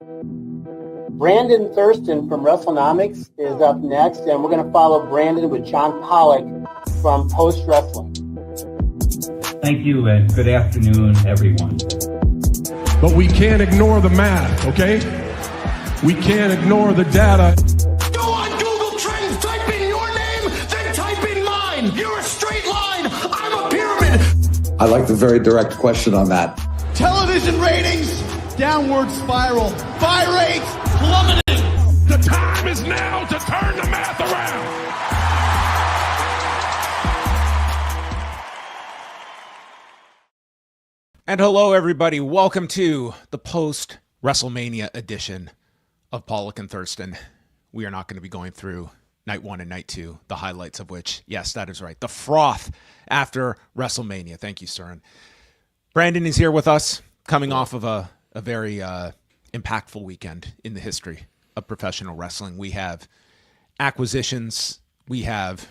Brandon Thurston from Wrestlenomics is up next, and we're going to follow Brandon with John Pollock from Post Wrestling. Thank you, and good afternoon, everyone. But we can't ignore the math, okay? We can't ignore the data. Go on Google Trends, type in your name, then type in mine. You're a straight line, I'm a pyramid. I like the very direct question on that. Television ratings, downward spiral. Buy rates, plummeting. The time is now to turn the math around. And hello, everybody. Welcome to the post-WrestleMania edition of Pollock and Thurston. We are not going to be going through night one and night two, the highlights of which, yes, that is right, the froth after WrestleMania. Thank you, Søren. Brandon is here with us, coming off of a very impactful weekend in the history of professional wrestling. We have acquisitions, we have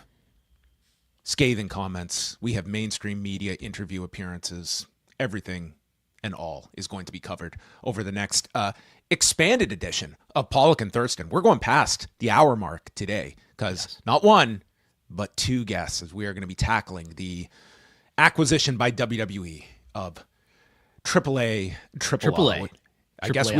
scathing comments, we have mainstream media interview appearances. Everything and all is going to be covered over the next expanded edition of Pollock and Thurston. We're going past the hour mark today because not one, but two guests, as we are going to be tackling the acquisition by WWE of AAA. I guess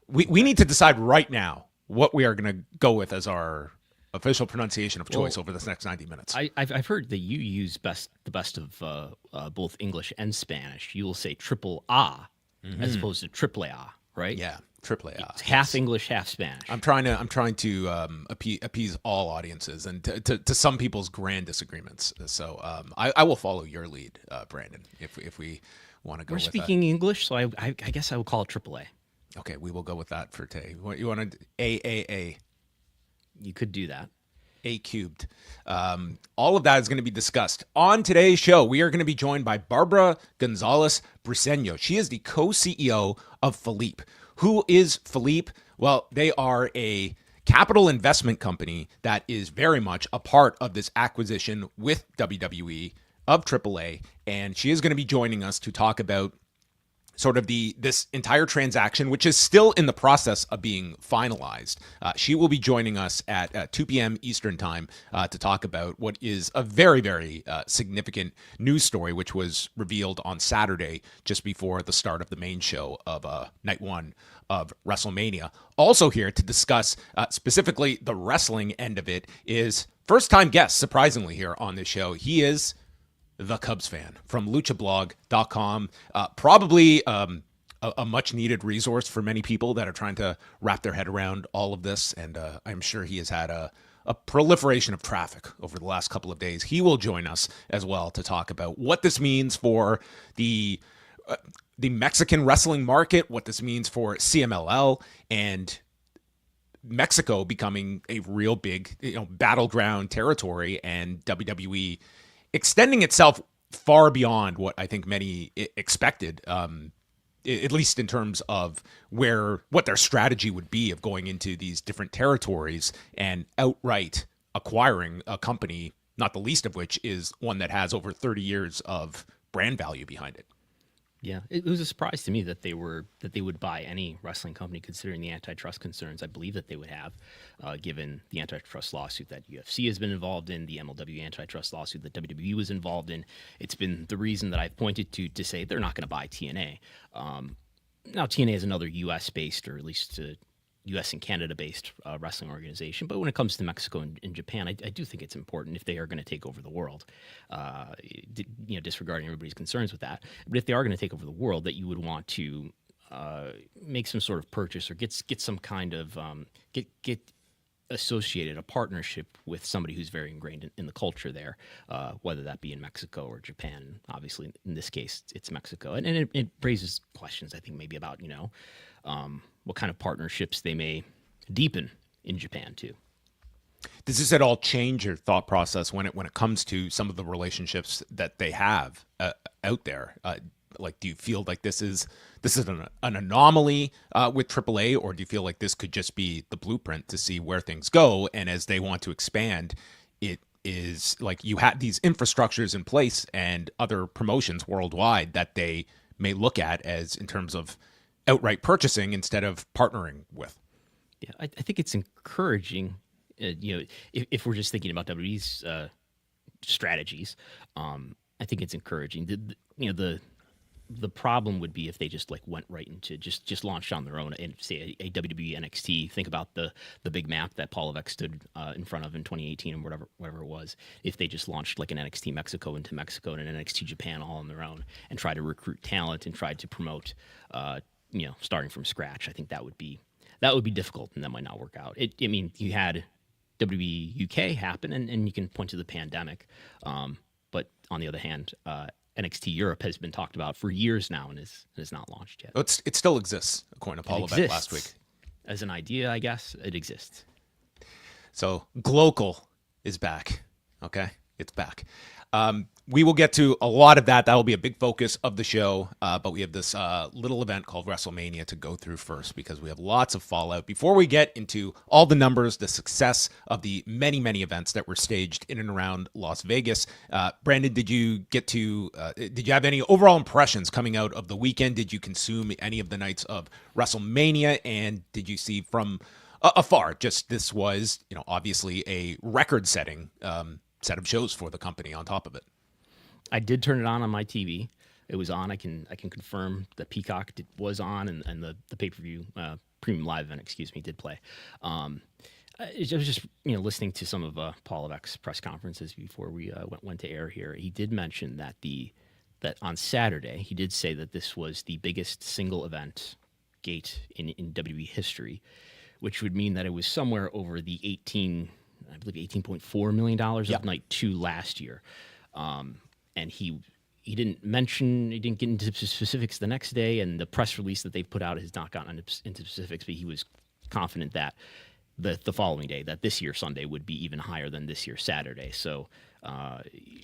we need to decide right now what we are going to go with as our official pronunciation of choice over this next 90 minutes. I've heard that you use the best of both English and Spanish. You will say triple A as opposed to triple A, right? Yeah, triple A. It's half English, half Spanish. I'm trying to appease all audiences and to some people's grand disagreements. So I will follow your lead, Brandon, if we want to go. We're with speaking that. English, so I guess I will call it triple A. Okay, we will go with that for today. You want to AAA? You could do that. A cubed. All of that is going to be discussed on today's show. We are going to be joined by Bárbara González Briseño. She is the co-CEO of Fillip. Who is Fillip? Well, they are a capital investment company that is very much a part of this acquisition with WWE of AAA, and she is going to be joining us to talk about sort of this entire transaction, which is still in the process of being finalized. She will be joining us at 2 p.m. Eastern time to talk about what is a very, very significant news story, which was revealed on Saturday just before the start of the main show of night one of WrestleMania. Also here to discuss specifically the wrestling end of it is first-time guest, surprisingly, here on this show. He is the Cubs fan from Luchablog.com. Probably a much-needed resource for many people that are trying to wrap their head around all of this, and I'm sure he has had a proliferation of traffic over the last couple of days. He will join us as well to talk about what this means for the Mexican wrestling market, what this means for CMLL, and Mexico becoming a real big battleground territory, and WWE extending itself far beyond what I think many expected, at least in terms of what their strategy would be of going into these different territories and outright acquiring a company, not the least of which is one that has over 30 years of brand value behind it. Yeah, it was a surprise to me that they would buy any wrestling company, considering the antitrust concerns I believe that they would have, given the antitrust lawsuit that UFC has been involved in, the MLW antitrust lawsuit that WWE was involved in. It's been the reason that I've pointed to say they're not going to buy TNA. Now, TNA is another U.S.-based, or at least U.S. and Canada-based wrestling organization. But when it comes to Mexico and Japan, I do think it's important if they are going to take over the world, disregarding everybody's concerns with that. But if they are going to take over the world, that you would want to make some sort of purchase or get some kind of get associated, a partnership with somebody who's very ingrained in the culture there, whether that be in Mexico or Japan. Obviously, in this case, it's Mexico. And it raises questions, I think, maybe about, what kind of partnerships they may deepen in Japan too. Does this at all change your thought process when it comes to some of the relationships that they have out there? Do you feel like this is an anomaly with AAA, or do you feel like this could just be the blueprint to see where things go? And as they want to expand, it is like you have these infrastructures in place and other promotions worldwide that they may look at as in terms of outright purchasing instead of partnering with. Yeah, I think it's encouraging. If we're just thinking about WWE's strategies, I think it's encouraging. The problem would be if they just like went right into just launched on their own and say a WWE NXT. Think about the big map that Paul Levesque stood in front of in 2018 and whatever it was. If they just launched like an NXT Mexico into Mexico and an NXT Japan all on their own and tried to recruit talent and tried to promote, starting from scratch, I think that would be difficult and that might not work out. You had WWE UK happen and you can point to the pandemic, but on the other hand, NXT Europe has been talked about for years now and is not launched yet. It still exists, according to Paul Levesque last week. As an idea, I guess, it exists. So Glocal is back. Okay, it's back. We will get to a lot of that. That will be a big focus of the show. But we have this little event called WrestleMania to go through first because we have lots of fallout. Before we get into all the numbers, the success of the many, many events that were staged in and around Las Vegas, Brandon, did you have any overall impressions coming out of the weekend? Did you consume any of the nights of WrestleMania? And did you see from afar, this was, obviously a record-setting set of shows for the company on top of it? I did turn it on my TV. It was on. I can confirm that Peacock was on and the pay-per-view premium live event, did play. I was just listening to some of Paul Levesque's press conferences before we went to air here. He did mention that that on Saturday he did say that this was the biggest single event gate in WWE history, which would mean that it was somewhere over the $18.4 million of night 2 last year. And he didn't get into specifics the next day, and the press release that they've put out has not gotten into specifics, but he was confident that the following day, that this year Sunday would be even higher than this year Saturday. So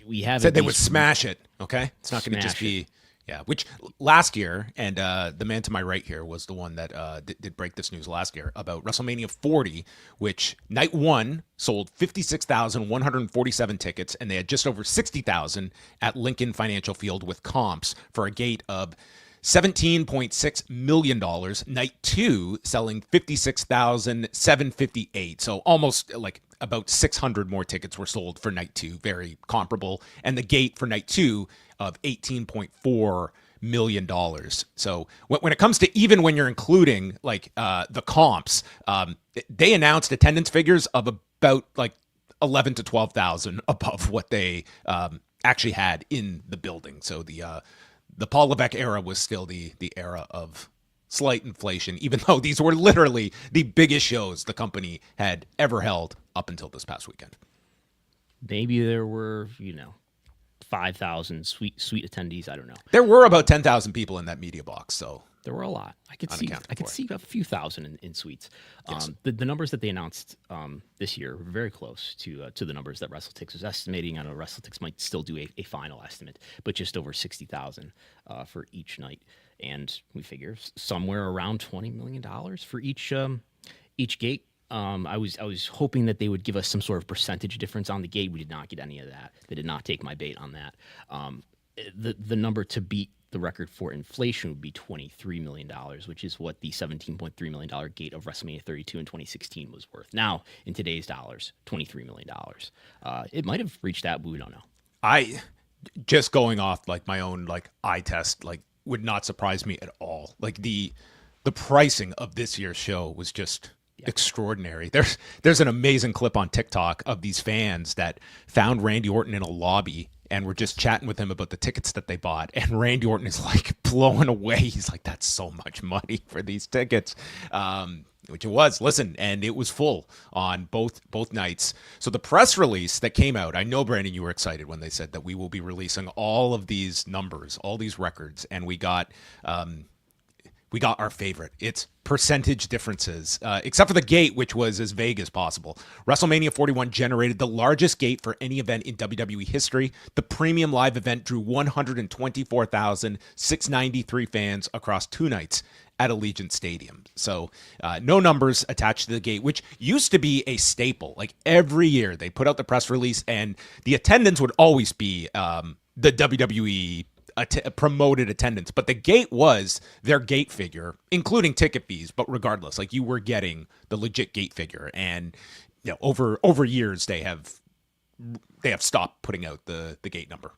we have said they would smash it. Okay, it's not going to just be. Yeah, which last year, and the man to my right here was the one that did break this news last year about WrestleMania 40, which night 1 sold 56,147 tickets, and they had just over 60,000 at Lincoln Financial Field with comps for a gate of $17.6 million. Night 2 selling 56,758, so almost like about 600 more tickets were sold for night 2, very comparable, and the gate for night 2 of $18.4 million. So when it comes to even when you're including like the comps, they announced attendance figures of about like 11 to 12,000 above what they actually had in the building. So the Paul Levesque era was still the era of slight inflation, even though these were literally the biggest shows the company had ever held up until this past weekend. Maybe there were, 5,000 sweet attendees. I don't know. There were about 10,000 people in that media box, so there were a lot. I could see a few thousand in suites. Yes. The numbers that they announced this year were very close to the numbers that WrestleTix was estimating. I know WrestleTix might still do a final estimate, but just over 60,000 for each night, and we figure somewhere around $20 million for each gate. I was hoping that they would give us some sort of percentage difference on the gate. We did not get any of that. They did not take my bait on that. The number to beat the record for inflation would be $23 million, which is what the $17.3 million gate of WrestleMania 32 in 2016 was worth. Now, in today's dollars, $23 million. It might have reached that, but we don't know. I just going off like my own like eye test, like would not surprise me at all. Like the pricing of this year's show was just extraordinary. There's an amazing clip on TikTok of these fans that found Randy Orton in a lobby and were just chatting with him about the tickets that they bought. And Randy Orton is like blown away. He's like, that's so much money for these tickets. Which it was. Listen, and it was full on both nights. So the press release that came out, I know, Brandon, you were excited when they said that we will be releasing all of these numbers, all these records, and we got our favorite. It's percentage differences, except for the gate, which was as vague as possible. WrestleMania 41 generated the largest gate for any event in WWE history. The premium live event drew 124,693 fans across 2 nights at Allegiant Stadium. So no numbers attached to the gate, which used to be a staple. Like every year they put out the press release and the attendance would always be the WWE promoted attendance, but the gate was their gate figure, including ticket fees. But regardless, like, you were getting the legit gate figure, and over years they have stopped putting out the gate number.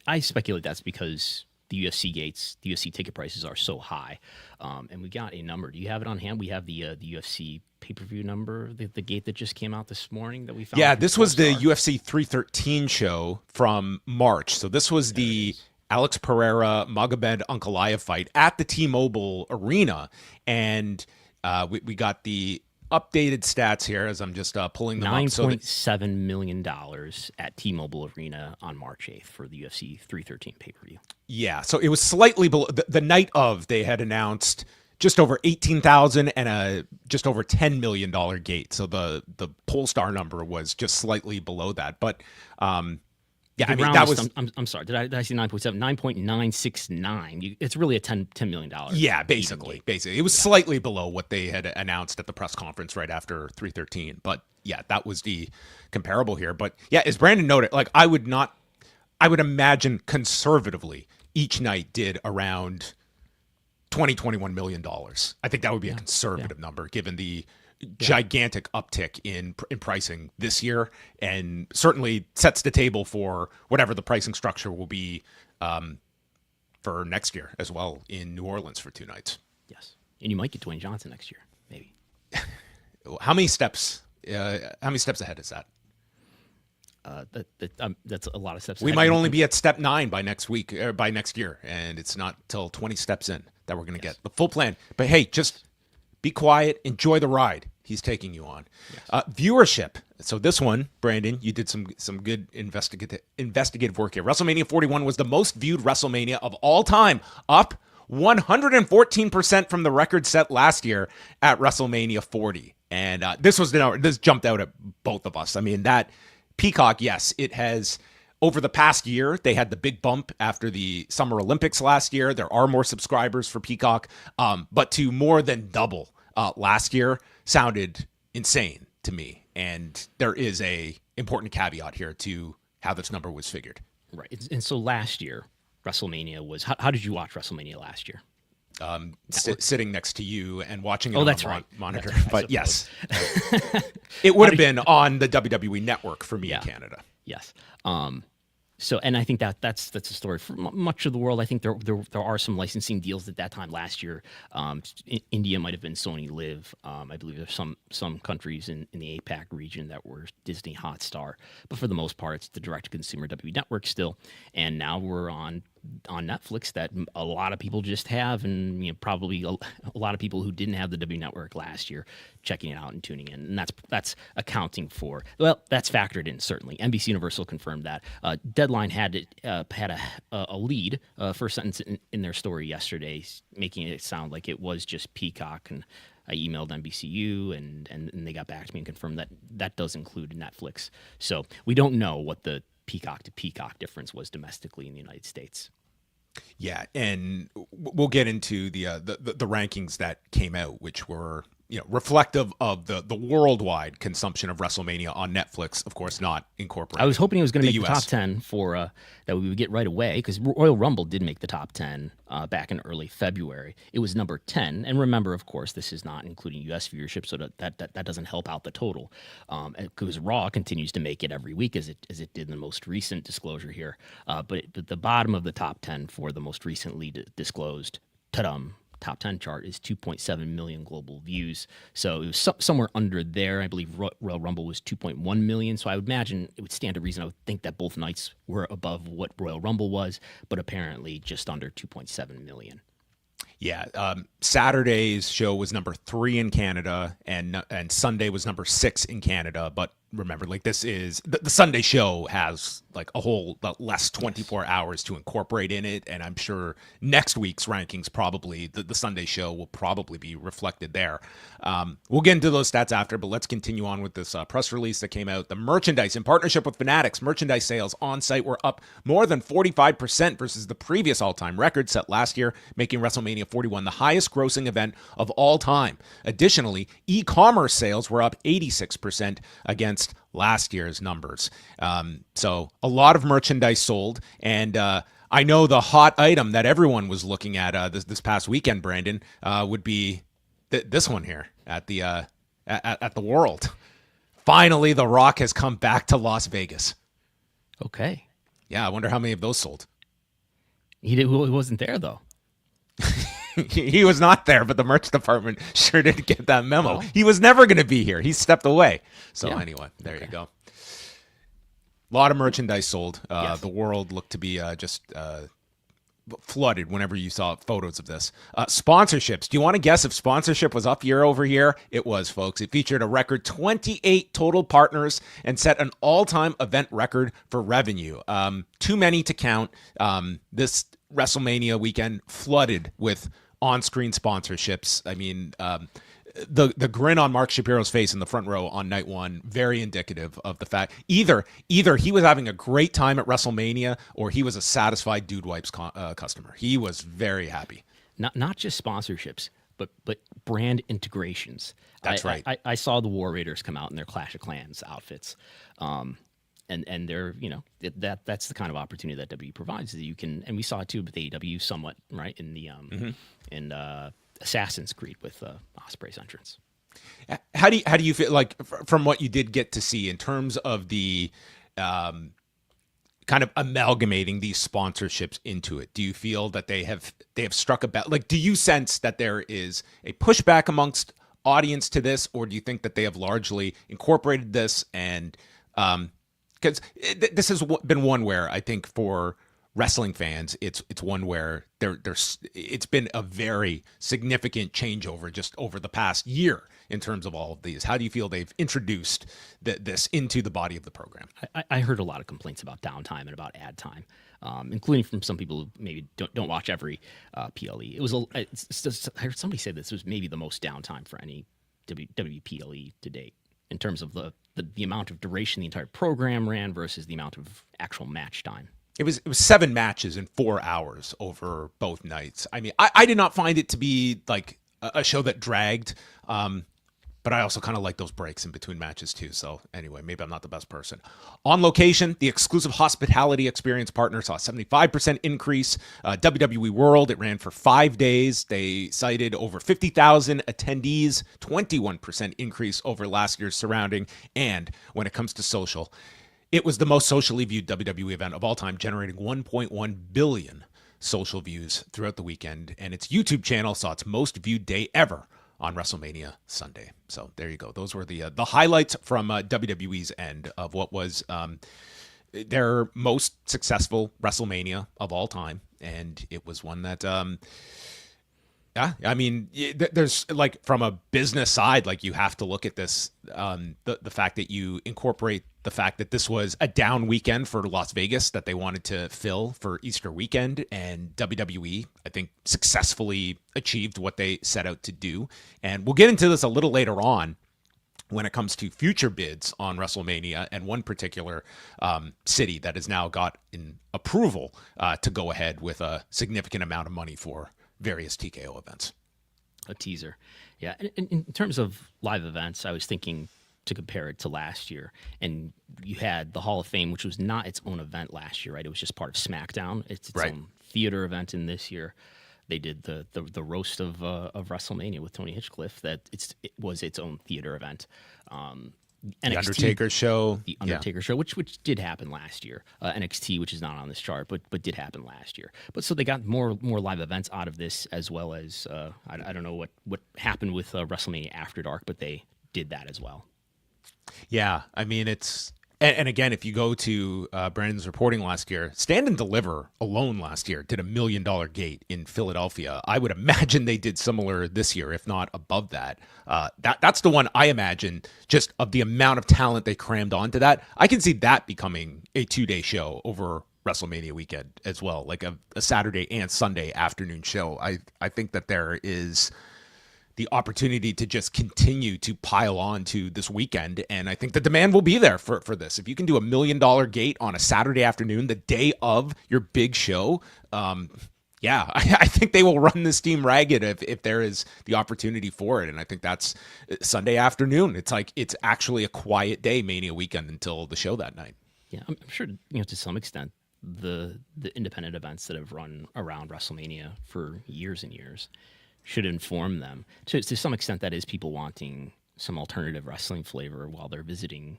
I speculate that's because the UFC ticket prices are so high, and we got a number. Do you have it on hand? We have the UFC pay-per-view number, the gate that just came out this morning that we found. Yeah, this was the UFC 313 show from March. So this was the Alex Pereira Magomed Ankalaev fight at the T-Mobile Arena, and we got the updated stats here as I'm just pulling them up. $9.7 million at T-Mobile Arena on March 8th for the UFC 313 pay-per-view. Yeah, so it was slightly below. The night of, they had announced just over 18,000 and a just over $10 million gate. So the Polestar number was just slightly below that. But yeah, I mean, that was. I'm sorry. Did I say 9.7? 9.969. It's really a $10 million. Yeah, basically. It was slightly below what they had announced at the press conference right after 313. But yeah, that was the comparable here. But yeah, as Brandon noted, like, I would imagine conservatively each night did around $21 million. I think that would be a conservative number given the gigantic uptick in pricing this year, and certainly sets the table for whatever the pricing structure will be for next year as well in New Orleans for 2 nights. Yes, and you might get Dwayne Johnson next year, maybe. How many steps ahead is that? That's a lot of steps. We might only be at step 9 by next week, or by next year, and it's not till 20 steps in that we're going to get the full plan. But hey, just be quiet, enjoy the ride he's taking you on. Yes. Viewership. So this one, Brandon, you did some good investigative work here. WrestleMania 41 was the most viewed WrestleMania of all time, up 114% from the record set last year at WrestleMania 40. And this jumped out at both of us. I mean, that Peacock, yes, it has. Over the past year, they had the big bump after the Summer Olympics last year. There are more subscribers for Peacock, but to more than double last year sounded insane to me. And there is a important caveat here to how this number was figured. Right. And so last year, WrestleMania was. How did you watch WrestleMania last year? Sitting next to you and watching it on the monitor. But yes, it would have been on the WWE Network for me in Canada. Yes. So, and I think that's a story for much of the world. I think there are some licensing deals at that time last year. India might have been Sony Live. I believe there's some countries in the APAC region that were Disney Hotstar. But for the most part, it's the direct-to-consumer WWE Network still. And now we're on Netflix that a lot of people just have, and probably a lot of people who didn't have the W Network last year checking it out and tuning in, and that's accounting for, well, that's factored in certainly. NBC Universal confirmed that. Deadline had a lead first sentence in their story yesterday, making it sound like it was just Peacock, and I emailed NBCU and they got back to me and confirmed that does include Netflix. So we don't know what the Peacock to Peacock difference was domestically in the United States. Yeah, and we'll get into the rankings that came out, which were reflective of the worldwide consumption of WrestleMania on Netflix. Of course, not incorporated. I was hoping it was going to make the top 10 for that we would get right away, because Royal Rumble did make the top 10 back in early February. It was number 10, and remember, of course, this is not including U.S. viewership, so that doesn't help out the total. Because Raw continues to make it every week, as it did in the most recent disclosure here. But the bottom of the top 10 for the most recently disclosed top 10 chart is 2.7 million global views. So it was somewhere under there. I believe Royal Rumble was 2.1 million. So I would imagine it would stand to reason. I would think that both nights were above what Royal Rumble was, but apparently just under 2.7 million. Yeah, Saturday's show was number 3 in Canada, and Sunday was number 6 in Canada. But remember, like, this is the Sunday show has like a whole less 24 hours to incorporate in it, and I'm sure next week's rankings probably the Sunday show will probably be reflected there. We'll get into those stats after, but let's continue on with this press release that came out. The merchandise in partnership with Fanatics, merchandise sales on site were up more than 45% versus the previous all-time record set last year, making WrestleMania 41 the highest grossing event of all time. Additionally, e-commerce sales were up 86% against last year's numbers. So a lot of merchandise sold, and I know the hot item that everyone was looking at this past weekend, Brandon, would be this one here at the at the World. Finally, The Rock has come back to Las Vegas. Okay. Yeah, I wonder how many of those sold. He wasn't there, though. He was not there, but the merch department sure did get that memo. Oh. He was never going to be here. He stepped away. So Yeah. anyway, there Okay. you go. A lot of merchandise sold. Yes. The World looked to be just flooded whenever you saw photos of this. Sponsorships. Do you want to guess if sponsorship was up year over year? It was, folks. It featured a record 28 total partners and set an all-time event record for revenue. Too many to count. This WrestleMania weekend flooded with on-screen sponsorships. I mean, the grin on Mark Shapiro's face in the front row on night one, very indicative of the fact either he was having a great time at WrestleMania or he was a satisfied Dude Wipes customer. He was very happy. Not just sponsorships, but brand integrations. That's right. I saw the War Raiders come out in their Clash of Clans outfits. And they're, that's the kind of opportunity that WWE provides that you can, and we saw it too with AEW somewhat, right, in the in Assassin's Creed with Osprey's entrance. How do you feel like from what you did get to see in terms of the kind of amalgamating these sponsorships into it? Do you feel that they have struck a balance? Like, do you sense that there is a pushback amongst audience to this, or do you think that they have largely incorporated this and because this has been one where I think for wrestling fans, it's one where it's been a very significant changeover just over the past year in terms of all of these. How do you feel they've introduced this into the body of the program? I heard a lot of complaints about downtime and about ad time, including from some people who maybe don't watch every PLE. I heard somebody say this was maybe the most downtime for any WWE PLE to date in terms of the amount of duration the entire program ran versus the amount of actual match time. It was 7 matches in 4 hours over both nights. I mean, I did not find it to be like a show that dragged, but I also kind of like those breaks in between matches too. So anyway, maybe I'm not the best person. On Location, the exclusive hospitality experience partner saw a 75% increase. WWE World, it ran for 5 days. They cited over 50,000 attendees, 21% increase over last year's surrounding. And when it comes to social, it was the most socially viewed WWE event of all time, generating 1.1 billion social views throughout the weekend. And its YouTube channel saw its most viewed day ever on WrestleMania Sunday. So there you go. Those were the highlights from WWE's end of what was their most successful WrestleMania of all time. And it was one that, I mean, there's like from a business side, like you have to look at this, the fact that you incorporate the fact that this was a down weekend for Las Vegas that they wanted to fill for Easter weekend, and WWE, I think, successfully achieved what they set out to do. And we'll get into this a little later on when it comes to future bids on WrestleMania and one particular city that has now got an approval to go ahead with a significant amount of money for various TKO events. A teaser. Yeah. In terms of live events, I was thinking to compare it to last year. And you had the Hall of Fame, which was not its own event last year, right? It was just part of SmackDown. It's its own theater event. And this year they did the roast of WrestleMania with Tony Hinchcliffe. It was its own theater event. NXT, the Undertaker show. The Undertaker show, which did happen last year. NXT, which is not on this chart, but did happen last year. But so they got more live events out of this, as well as I don't know what happened with WrestleMania After Dark, but they did that as well. Yeah, I mean it's and again, if you go to Brandon's reporting last year, Stand and Deliver alone last year did $1 million gate in Philadelphia. I would imagine they did similar this year, if not above that. That's the one I imagine, just of the amount of talent they crammed onto that. I can see that becoming a 2-day show over WrestleMania weekend as well, like a Saturday and Sunday afternoon show. I think that there is the opportunity to just continue to pile on to this weekend. And I think the demand will be there for this. If you can do $1 million gate on a Saturday afternoon, the day of your big show, I think they will run this team ragged if there is the opportunity for it. And I think that's Sunday afternoon. It's like, it's actually a quiet day, Mania weekend, until the show that night. Yeah, I'm sure, to some extent, the independent events that have run around WrestleMania for years and years should inform them. To some extent, that is people wanting some alternative wrestling flavor while they're visiting,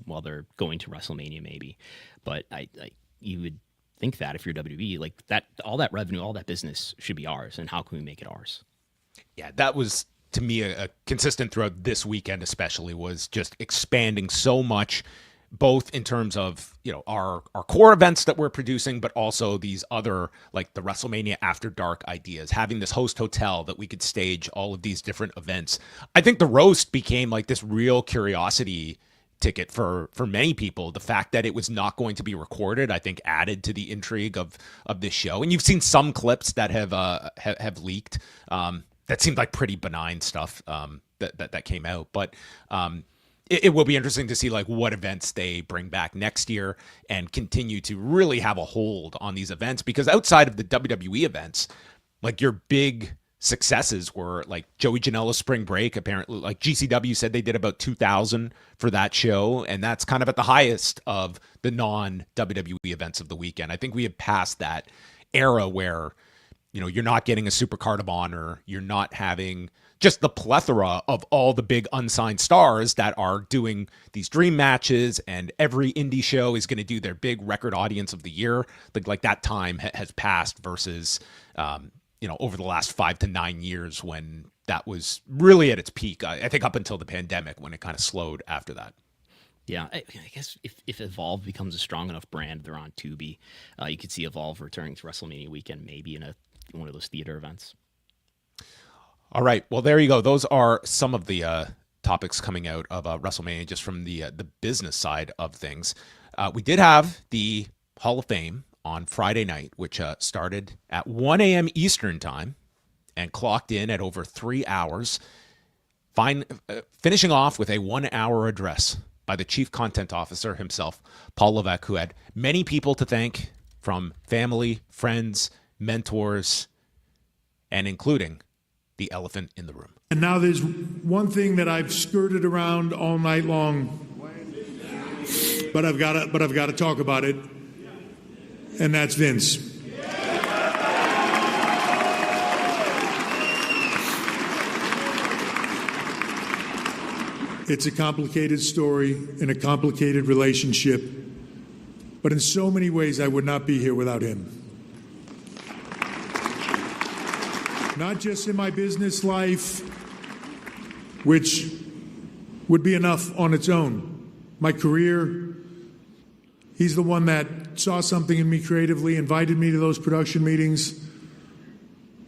while they're going to WrestleMania maybe. But you would think that if you're WWE, like that, all that revenue, all that business should be ours. And how can we make it ours? Yeah, that was, to me, a consistent throughout this weekend especially, was just expanding so much, both in terms of, our core events that we're producing, but also these other, like the WrestleMania After Dark ideas, having this host hotel that we could stage all of these different events. I think the roast became like this real curiosity ticket for many people. The fact that it was not going to be recorded, I think, added to the intrigue of this show. And you've seen some clips that have leaked. That seemed like pretty benign stuff that came out, but it will be interesting to see like what events they bring back next year and continue to really have a hold on these events, because outside of the WWE events, like your big successes were like Joey Janela's Spring Break. Apparently, like GCW said they did about 2,000 for that show, and that's kind of at the highest of the non-WWE events of the weekend. I think we have passed that era where, you're not getting a Supercard of Honor, you're not having just the plethora of all the big unsigned stars that are doing these dream matches, and every indie show is going to do their big record audience of the year. Like that time has passed versus, over the last 5 to 9 years when that was really at its peak. I think up until the pandemic, when it kind of slowed after that. Yeah, I guess if Evolve becomes a strong enough brand, they're on Tubi. You could see Evolve returning to WrestleMania weekend, maybe in one of those theater events. All right. Well, there you go. Those are some of the topics coming out of WrestleMania, just from the business side of things. We did have the Hall of Fame on Friday night, which started at 1 a.m. Eastern time and clocked in at over 3 hours, finishing off with a 1-hour address by the chief content officer himself, Paul Levesque, who had many people to thank, from family, friends, mentors, and including the elephant in the room. And now there's one thing that I've skirted around all night long, but I've got to talk about it, and that's Vince. It's a complicated story and a complicated relationship, but in so many ways I would not be here without him. Not just in my business life, which would be enough on its own. My career, he's the one that saw something in me creatively, invited me to those production meetings,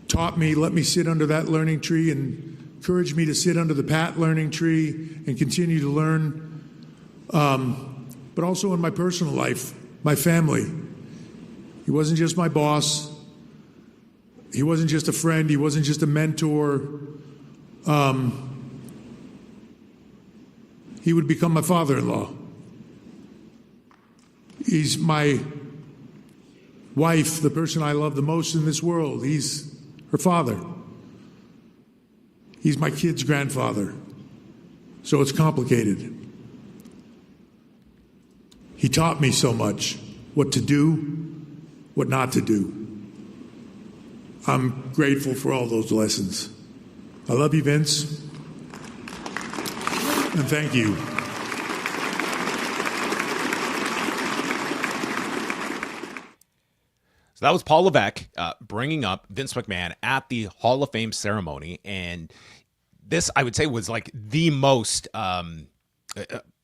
taught me, let me sit under that learning tree, and encouraged me to sit under the Pat learning tree and continue to learn. But also in my personal life, my family. He wasn't just my boss. He wasn't just a friend. He wasn't just a mentor. He would become my father-in-law. He's my wife, the person I love the most in this world. He's her father. He's my kid's grandfather. So it's complicated. He taught me so much, what to do, what not to do. I'm grateful for all those lessons. I love you, Vince. And thank you. So that was Paul Levesque bringing up Vince McMahon at the Hall of Fame ceremony. And this, I would say, was like the most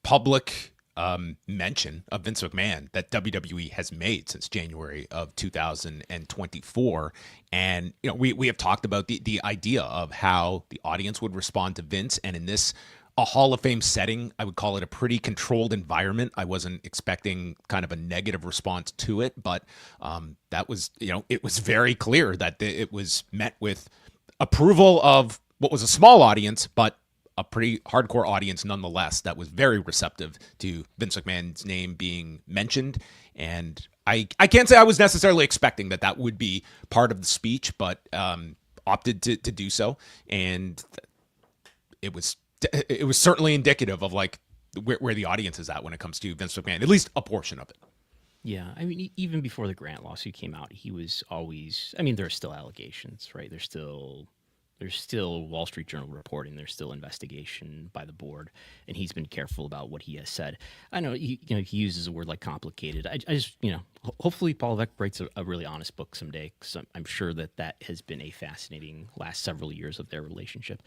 public mention of Vince McMahon that WWE has made since January of 2024. And, we have talked about the idea of how the audience would respond to Vince. And in this, a Hall of Fame setting, I would call it a pretty controlled environment. I wasn't expecting kind of a negative response to it, but that was, it was very clear that it was met with approval of what was a small audience, but a pretty hardcore audience nonetheless, that was very receptive to Vince McMahon's name being mentioned. And I can't say I was necessarily expecting that would be part of the speech, but opted to do so. And it was certainly indicative of like where the audience is at when it comes to Vince McMahon, at least a portion of it. Yeah, I mean, even before the Grant lawsuit came out, he was always. I mean, there's still allegations, right? There's still Wall Street Journal reporting. There's still investigation by the board, and he's been careful about what he has said. I know he uses a word like complicated. I just hopefully Paul Levesque writes a really honest book someday, because I'm sure that has been a fascinating last several years of their relationship.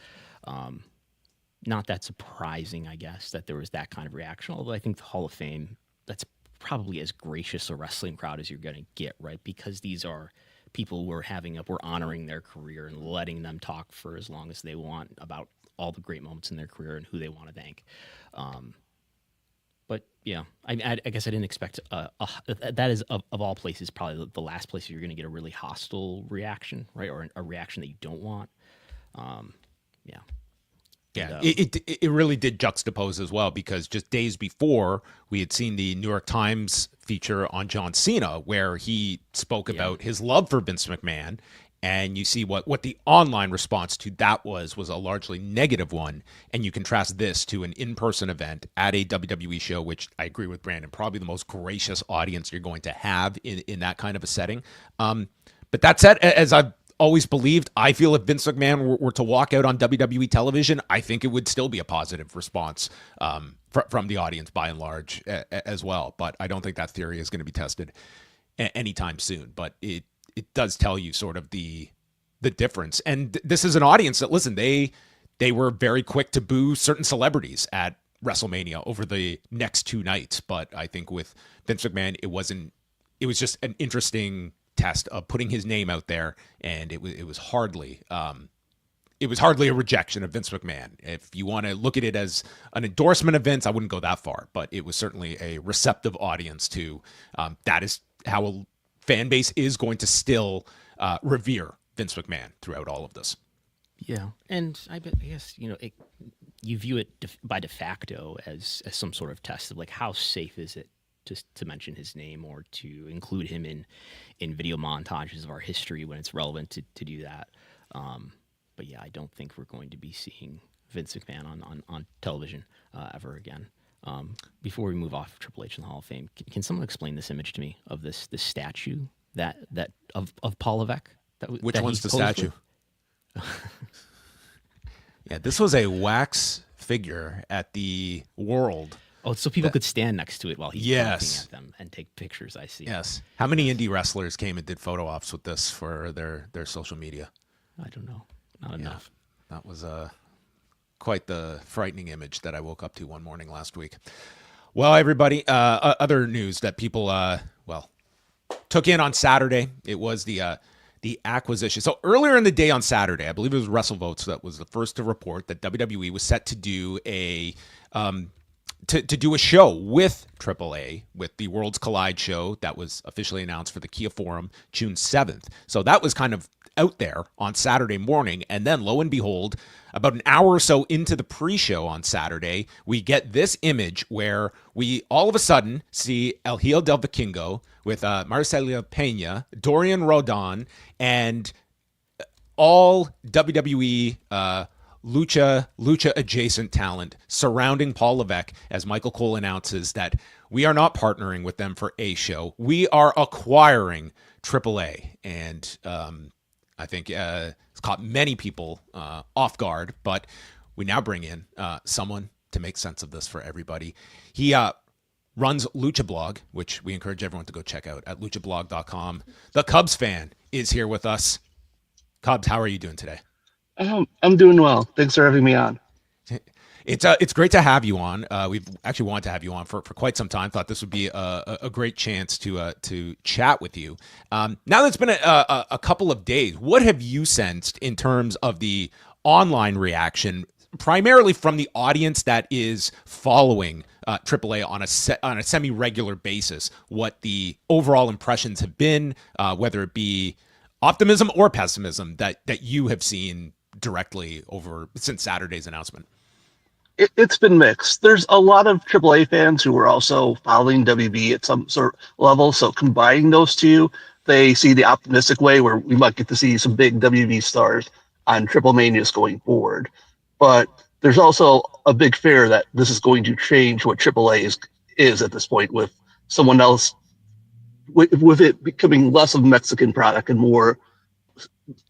Not that surprising, I guess, that there was that kind of reaction. Although I think the Hall of Fame, that's probably as gracious a wrestling crowd as you're going to get, right? Because these are people we're honoring their career and letting them talk for as long as they want about all the great moments in their career and who they want to thank. But yeah, I guess I didn't expect that is of all places probably the last place you're going to get a really hostile reaction, right? Or a reaction that you don't want. Yeah. Yeah, it really did juxtapose as well, because just days before we had seen the New York Times feature on John Cena where he spoke about his love for Vince McMahon, and you see what the online response to that was a largely negative one, and you contrast this to an in-person event at a WWE show, which I agree with Brandon, probably the most gracious audience you're going to have in that kind of a setting. But that said, as I've always believed, I feel if Vince McMahon were to walk out on WWE television, I think it would still be a positive response from the audience by and large as well. But I don't think that theory is going to be tested anytime soon. But it does tell you sort of the difference. And this is an audience that, listen, they were very quick to boo certain celebrities at WrestleMania over the next two nights. But I think with Vince McMahon, it was just an interesting test of putting his name out there, and it was hardly a rejection of Vince McMahon. If you want to look at it as an endorsement of Vince, I wouldn't go that far, but it was certainly a receptive audience to that is how a fan base is going to still revere Vince McMahon throughout all of this. Yeah, and I guess you view it by de facto as some sort of test of like how safe is it just to mention his name or to include him in video montages of our history when it's relevant to do that. But yeah, I don't think we're going to be seeing Vince McMahon on television ever again. Before we move off Triple H in the Hall of Fame, can someone explain this image to me of this statue that of Paul Levesque? Which one's the statue? Yeah, this was a wax figure at the World. Oh, so people could stand next to it while he's looking at them and take pictures, I see. Yes. How many indie wrestlers came and did photo ops with this for their social media? I don't know. Not enough. That was quite the frightening image that I woke up to one morning last week. Well, everybody, other news that people, took in on Saturday, it was the acquisition. So earlier in the day on Saturday, I believe it was WrestleVotes that was the first to report that WWE was set to do a show with AAA, with the Worlds Collide show that was officially announced for the Kia Forum June 7th. So that was kind of out there on Saturday morning. And then lo and behold, about an hour or so into the pre-show on Saturday, we get this image where we all of a sudden see El Hijo del Vikingo with Marcela Peña, Dorian Rodon, and all WWE Lucha adjacent talent surrounding Paul Levesque as Michael Cole announces that we are not partnering with them for a show. We are acquiring AAA. And I think it's caught many people off guard, but we now bring in someone to make sense of this for everybody. He runs Luchablog, which we encourage everyone to go check out at luchablog.com. The Cubs fan is here with us. Cubs, how are you doing today? I'm doing well. Thanks for having me on. It's great to have you on. We've actually wanted to have you on for quite some time. Thought this would be a great chance to chat with you. Now that it's been a couple of days, what have you sensed in terms of the online reaction, primarily from the audience that is following AAA on a semi-regular basis? What the overall impressions have been, whether it be optimism or pessimism that you have seen directly since Saturday's announcement? It's been mixed. There's a lot of AAA fans who are also following WB at some sort of level. So combining those two, they see the optimistic way where we might get to see some big WB stars on Triple Manias going forward. But there's also a big fear that this is going to change what AAA is at this point, with someone else with it becoming less of a Mexican product and more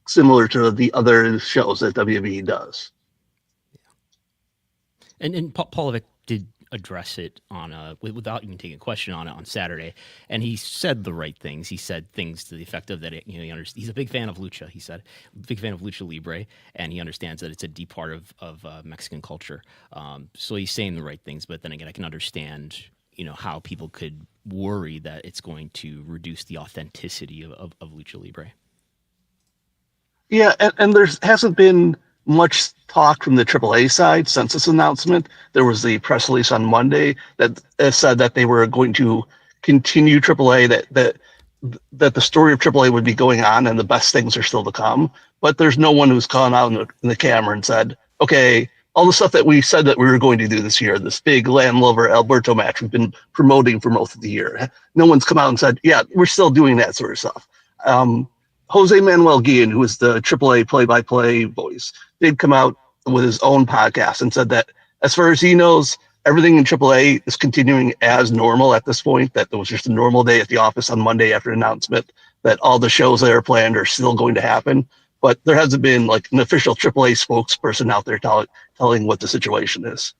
similar to the other shows that WWE does. And Pollock did address it on without even taking a question on it on Saturday, and he said the right things. He said things to the effect of that he's a big fan of lucha. He said big fan of Lucha Libre, and he understands that it's a deep part of Mexican culture. So he's saying the right things. But then again, I can understand how people could worry that it's going to reduce the authenticity of Lucha Libre. Yeah, and there hasn't been much talk from the AAA side since this announcement. There was the press release on Monday that said that they were going to continue AAA, that the story of AAA would be going on and the best things are still to come. But there's no one who's gone out in the camera and said, okay, all the stuff that we said that we were going to do this year, this big Landlover Alberto match we've been promoting for most of the year. No one's come out and said, yeah, we're still doing that sort of stuff. Jose Manuel Guillen, who is the AAA play-by-play voice, did come out with his own podcast and said that as far as he knows, everything in AAA is continuing as normal at this point, that it was just a normal day at the office on Monday after announcement, that all the shows that are planned are still going to happen. But there hasn't been like an official AAA spokesperson out there telling what the situation is.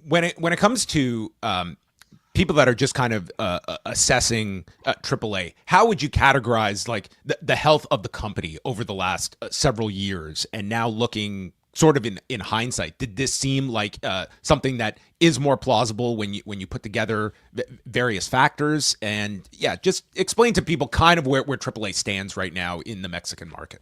When it comes to people that are just kind of assessing AAA, how would you categorize like the health of the company over the last several years? And now looking sort of in hindsight, did this seem like something that is more plausible when you put together various factors? And yeah, just explain to people kind of where AAA stands right now in the Mexican market.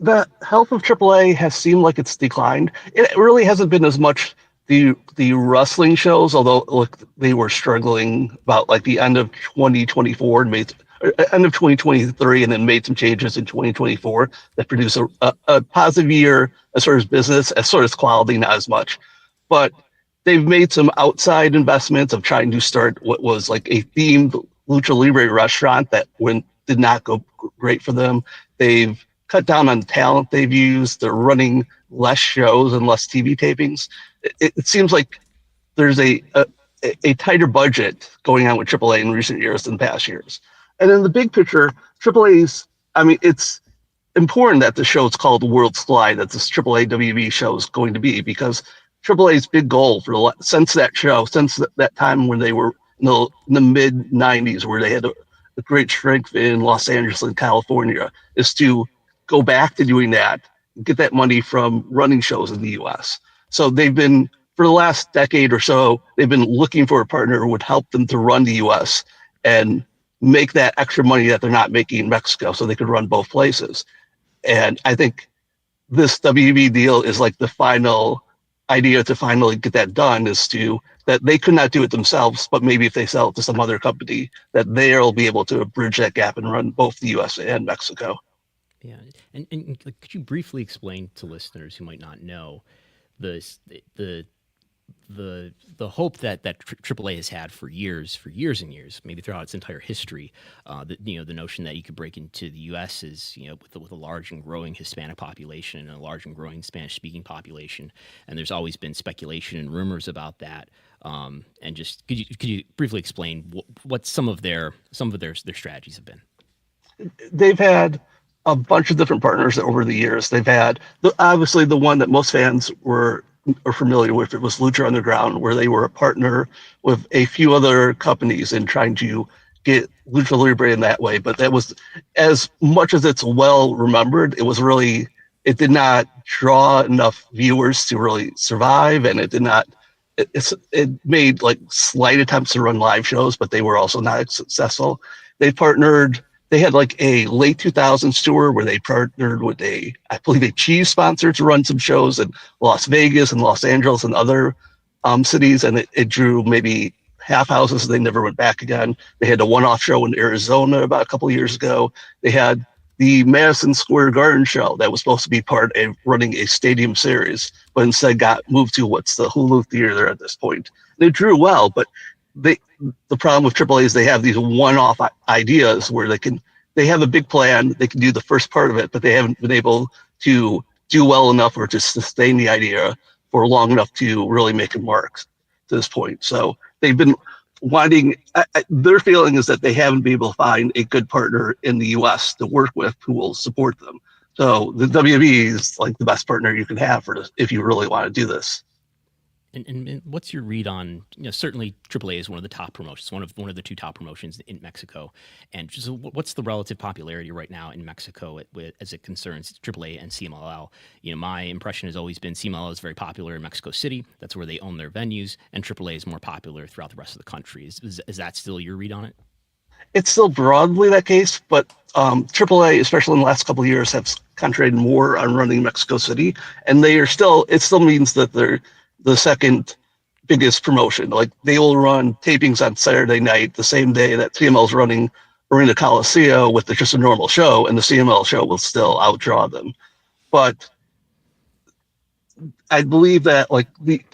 The health of AAA has seemed like it's declined. It really hasn't been as much the wrestling shows, although look, they were struggling about like the end of 2024 and end of 2023, and then made some changes in 2024 that produced a positive year as far as business, as far as quality, not as much. But they've made some outside investments of trying to start what was like a themed Lucha Libre restaurant that did not go great for them. They've cut down on talent they've used. They're running less shows and less TV tapings. It seems like there's a tighter budget going on with AAA in recent years than past years. And in the big picture, AAA's, I mean, it's important that the show is called Worlds Collide, that this AAA WB show is going to be, because AAA's big goal since that time when they were in the mid 90s, where they had a great strength in Los Angeles and California, is to go back to doing that, get that money from running shows in the US. So they've been, for the last decade or so, they've been looking for a partner who would help them to run the US and make that extra money that they're not making in Mexico so they could run both places. And I think this WB deal is like the final idea to finally get that done, is that they could not do it themselves, but maybe if they sell it to some other company, that they'll be able to bridge that gap and run both the US and Mexico. Yeah. And could you briefly explain to listeners who might not know the hope that AAA has had for years and years, maybe throughout its entire history, the notion that you could break into the U.S. is, with a large and growing Hispanic population and a large and growing Spanish-speaking population, and there's always been speculation and rumors about that. And just could you briefly explain what some of their strategies have been? They've had a bunch of different partners over the years. They've had obviously the one that most fans are familiar with. It was Lucha Underground, where they were a partner with a few other companies in trying to get Lucha Libre in that way. But that was, as much as it's well remembered, it did not draw enough viewers to really survive, and it made like slight attempts to run live shows, but they were also not successful. They had like a late 2000s tour where they partnered with I believe a cheese sponsor to run some shows in Las Vegas and Los Angeles and other cities. And it drew maybe half houses. They never went back again. They had a one-off show in Arizona about a couple of years ago. They had the Madison Square Garden show that was supposed to be part of running a stadium series, but instead got moved to what's the Hulu Theater at this point. They drew well, but the problem with AAA is they have these one-off ideas where they have a big plan, they can do the first part of it, but they haven't been able to do well enough or to sustain the idea for long enough to really make a mark to this point. So they've been their feeling is that they haven't been able to find a good partner in the U.S. to work with who will support them. So the WWE is like the best partner you can have for this if you really want to do this. And what's your read on, certainly AAA is one of the top promotions, one of the two top promotions in Mexico. And just what's the relative popularity right now in Mexico as it concerns AAA and CMLL? My impression has always been CMLL is very popular in Mexico City. That's where they own their venues, and AAA is more popular throughout the rest of the country. Is that still your read on it? It's still broadly that case, but AAA, especially in the last couple of years, have concentrated more on running Mexico City, and it still means that they're the second biggest promotion. Like, they will run tapings on Saturday night, the same day that CML is running Arena Coliseum with just a normal show, and the CML show will still outdraw them. But I believe that like the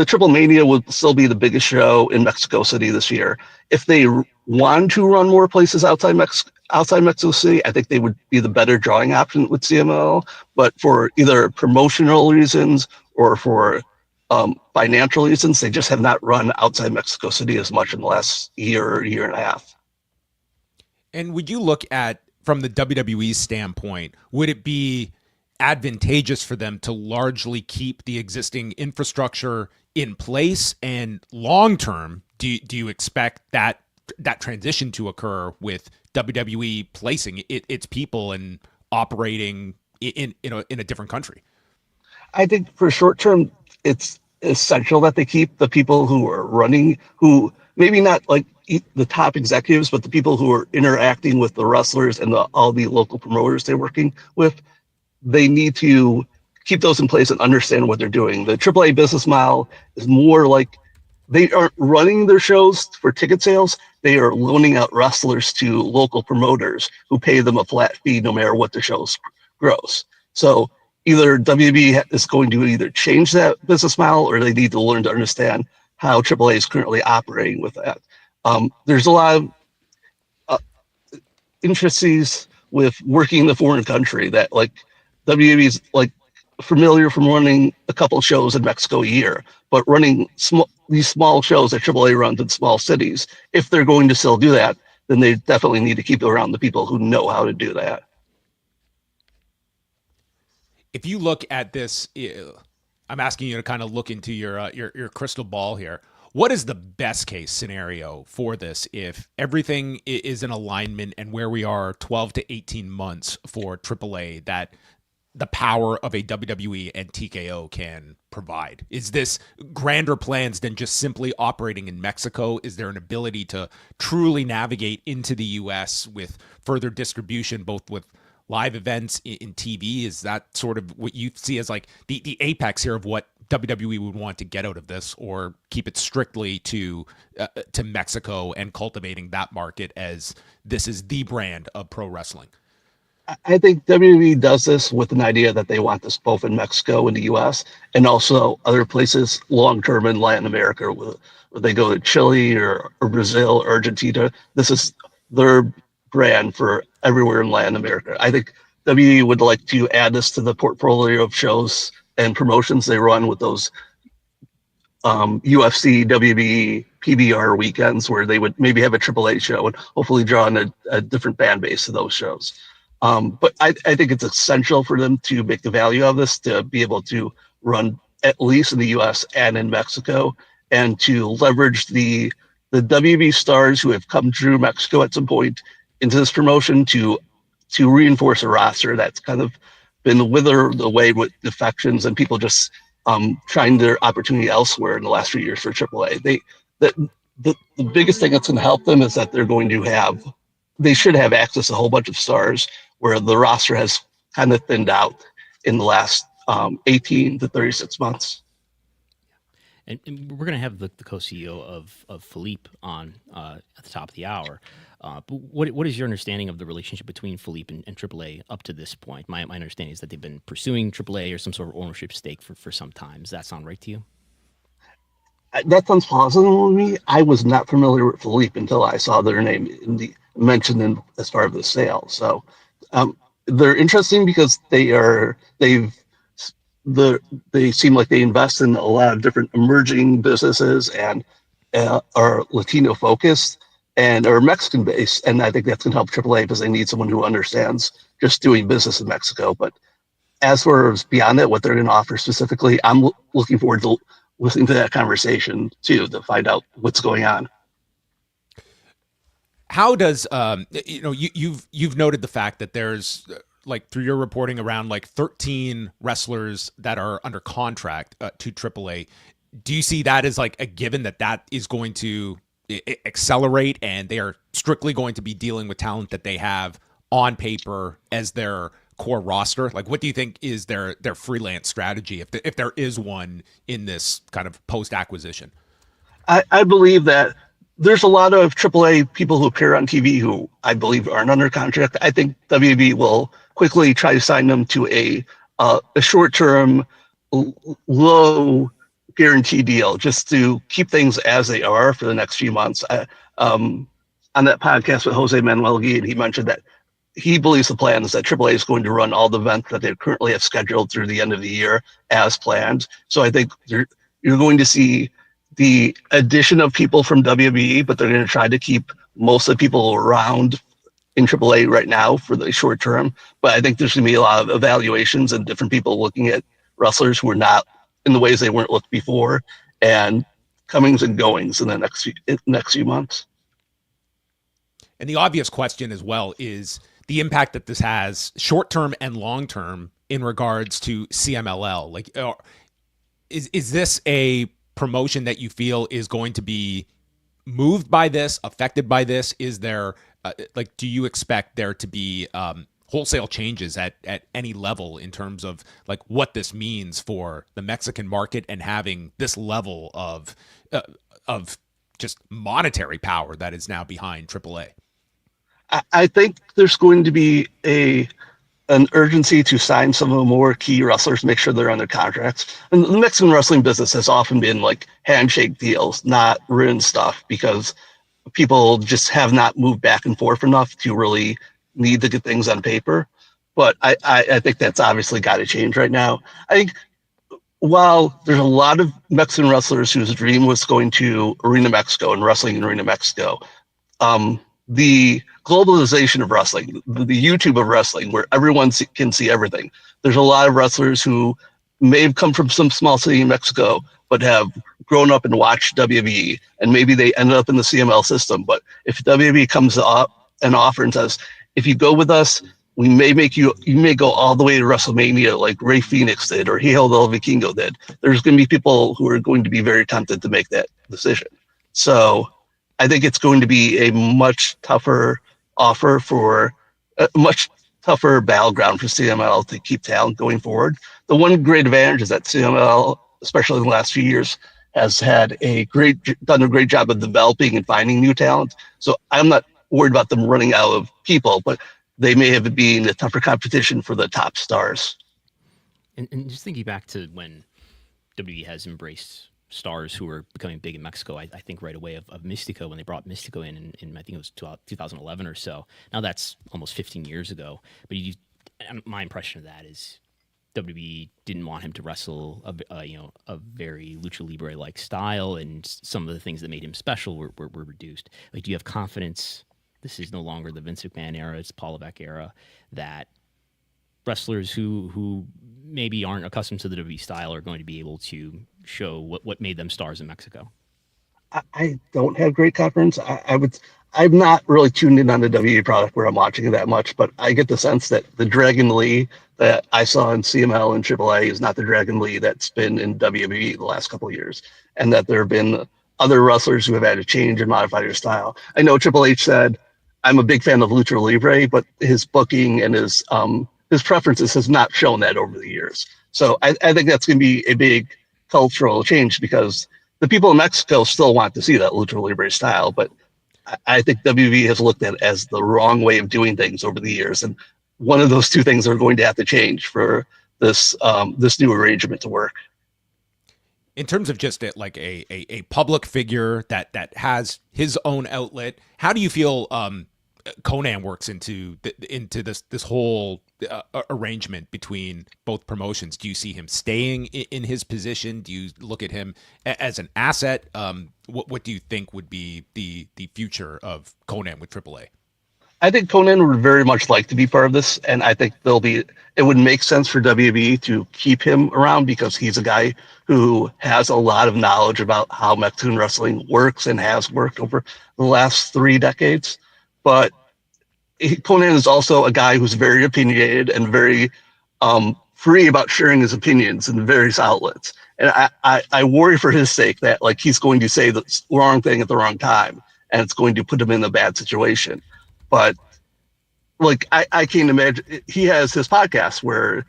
Triple Mania would still be the biggest show in Mexico City this year. If they want to run more places outside Mexico City, I think they would be the better drawing option with CML. But for either promotional reasons or for financial reasons, they just have not run outside Mexico City as much in the last year and a half. And would you look at, from the WWE standpoint, would it be advantageous for them to largely keep the existing infrastructure in place? And long term, do you expect that transition to occur with WWE placing its people and operating in a different country? I think for short term, it's essential that they keep the people who are running, who maybe not like the top executives, but the people who are interacting with the wrestlers and all the local promoters they're working with. They need to keep those in place and understand what they're doing. The AAA business model is more like they aren't running their shows for ticket sales. They are loaning out wrestlers to local promoters who pay them a flat fee no matter what the show's gross. So either WWE is going to either change that business model, or they need to learn to understand how AAA is currently operating with that. There's a lot of intricacies with working in the foreign country that like WWE is like familiar from running a couple shows in Mexico a year, but running these small shows that AAA runs in small cities, if they're going to still do that, then they definitely need to keep around the people who know how to do that. If you look at this, I'm asking you to kind of look into your crystal ball here. What is the best case scenario for this if everything is in alignment and where we are 12 to 18 months for AAA, that the power of a WWE and TKO can provide? Is this grander plans than just simply operating in Mexico? Is there an ability to truly navigate into the U.S. with further distribution, both with live events in TV? Is that sort of what you see as like the apex here of what WWE would want to get out of this, or keep it strictly to Mexico and cultivating that market as this is the brand of pro wrestling? I think WWE does this with an idea that they want this both in Mexico and the U.S. and also other places long-term in Latin America, where they go to Chile or Brazil, or Argentina. This is their brand for everywhere in Latin America. I think WWE would like to add this to the portfolio of shows and promotions they run with those UFC, WWE, PBR weekends, where they would maybe have a AAA show and hopefully draw in a different fan base to those shows. But I think it's essential for them to make the value of this, to be able to run at least in the U.S. and in Mexico, and to leverage the WB stars who have come through Mexico at some point into this promotion to reinforce a roster that's kind of been withered away with defections and people just trying their opportunity elsewhere in the last few years for AAA. The biggest thing that's going to help them is that they should have access to a whole bunch of stars, where the roster has kind of thinned out in the last 18 to 36 months. And we're going to have the co-CEO of Fillip on at the top of the hour. But what is your understanding of the relationship between Fillip and AAA up to this point? My understanding is that they've been pursuing AAA or some sort of ownership stake for some time. Does that sound right to you? That sounds plausible to me. I was not familiar with Fillip until I saw their name mentioned as part of the sale. So they're interesting because they seem like they invest in a lot of different emerging businesses, and are Latino focused and are Mexican based. And I think that's going to help AAA because they need someone who understands just doing business in Mexico. But as far as beyond that, what they're going to offer specifically, I'm looking forward to listening to that conversation too, to find out what's going on. How does you've noted the fact that there's like through your reporting around like 13 wrestlers that are under contract to AAA. Do you see that as like a given that is going to accelerate and they are strictly going to be dealing with talent that they have on paper as their core roster? Like, what do you think is their freelance strategy if there is one in this kind of post acquisition? I believe that there's a lot of AAA people who appear on TV who I believe aren't under contract. I think WB will quickly try to sign them to a short-term, low guarantee deal just to keep things as they are for the next few months. On that podcast with Jose Manuel Guillen, he mentioned that he believes the plan is that AAA is going to run all the events that they currently have scheduled through the end of the year as planned. So I think you're going to see the addition of people from WWE, but they're going to try to keep most of the people around in AAA right now for the short term. But I think there's going to be a lot of evaluations and different people looking at wrestlers who are not in the ways they weren't looked before, and comings and goings in the next few months. And the obvious question as well is the impact that this has short term and long term in regards to CMLL. Like, is this a promotion that you feel is going to be moved by this, affected by this? Is there do you expect there to be wholesale changes at any level in terms of like what this means for the Mexican market and having this level of just monetary power that is now behind AAA? I think there's going to be an urgency to sign some of the more key wrestlers, make sure they're on their contracts. And the Mexican wrestling business has often been like handshake deals, not written stuff, because people just have not moved back and forth enough to really need to get things on paper. But I think that's obviously got to change right now. I think while there's a lot of Mexican wrestlers whose dream was going to Arena Mexico and wrestling in Arena Mexico, the globalization of wrestling, the YouTube of wrestling, where everyone can see everything. There's a lot of wrestlers who may have come from some small city in Mexico, but have grown up and watched WWE, and maybe they ended up in the CML system. But if WWE comes up and offers and says, if you go with us, we may make you may go all the way to WrestleMania like Rey Fénix did or Hijo del Vikingo did. There's going to be people who are going to be very tempted to make that decision. So I think it's going to be a much tougher offer for a much tougher battleground for CML to keep talent going forward. The one great advantage is that CML, especially in the last few years, has done a great job of developing and finding new talent. So I'm not worried about them running out of people, but they may have been a tougher competition for the top stars. And just thinking back to when WWE has embraced stars who are becoming big in Mexico, I think right away of Mystico when they brought Mystico in I think it was 2011 or so. Now that's almost 15 years ago. But my impression of that is WWE didn't want him to wrestle a very Lucha Libre like style, and some of the things that made him special were reduced. Like, do you have confidence this is no longer the Vince McMahon era, it's Paul Levesque era, that wrestlers who maybe aren't accustomed to the WWE style are going to be able to show what made them stars in Mexico? I don't have great confidence. I'm not really tuned in on the WWE product where I'm watching it that much, but I get the sense that the Dragon Lee that I saw in CML and AAA is not the Dragon Lee that's been in WWE the last couple of years, and that there have been other wrestlers who have had to change and modify their style. I know Triple H said, I'm a big fan of Lucha Libre, but his booking and his preferences has not shown that over the years. So I think that's going to be a big cultural change, because the people in Mexico still want to see that Lucha Libre style, but I think WWE has looked at it as the wrong way of doing things over the years. And one of those two things are going to have to change for this new arrangement to work. In terms of just a public figure that has his own outlet, how do you feel Conan works into this whole arrangement between both promotions. Do you see him staying in his position? Do you look at him as an asset? What do you think would be the future of Conan with AAA? I think Conan would very much like to be part of this, and I think it would make sense for WWE to keep him around because he's a guy who has a lot of knowledge about how Mexican wrestling works and has worked over the last 3 decades. But Conan is also a guy who's very opinionated and very free about sharing his opinions in various outlets. And I worry for his sake that like he's going to say the wrong thing at the wrong time, and it's going to put him in a bad situation. But like I can't imagine, he has his podcast where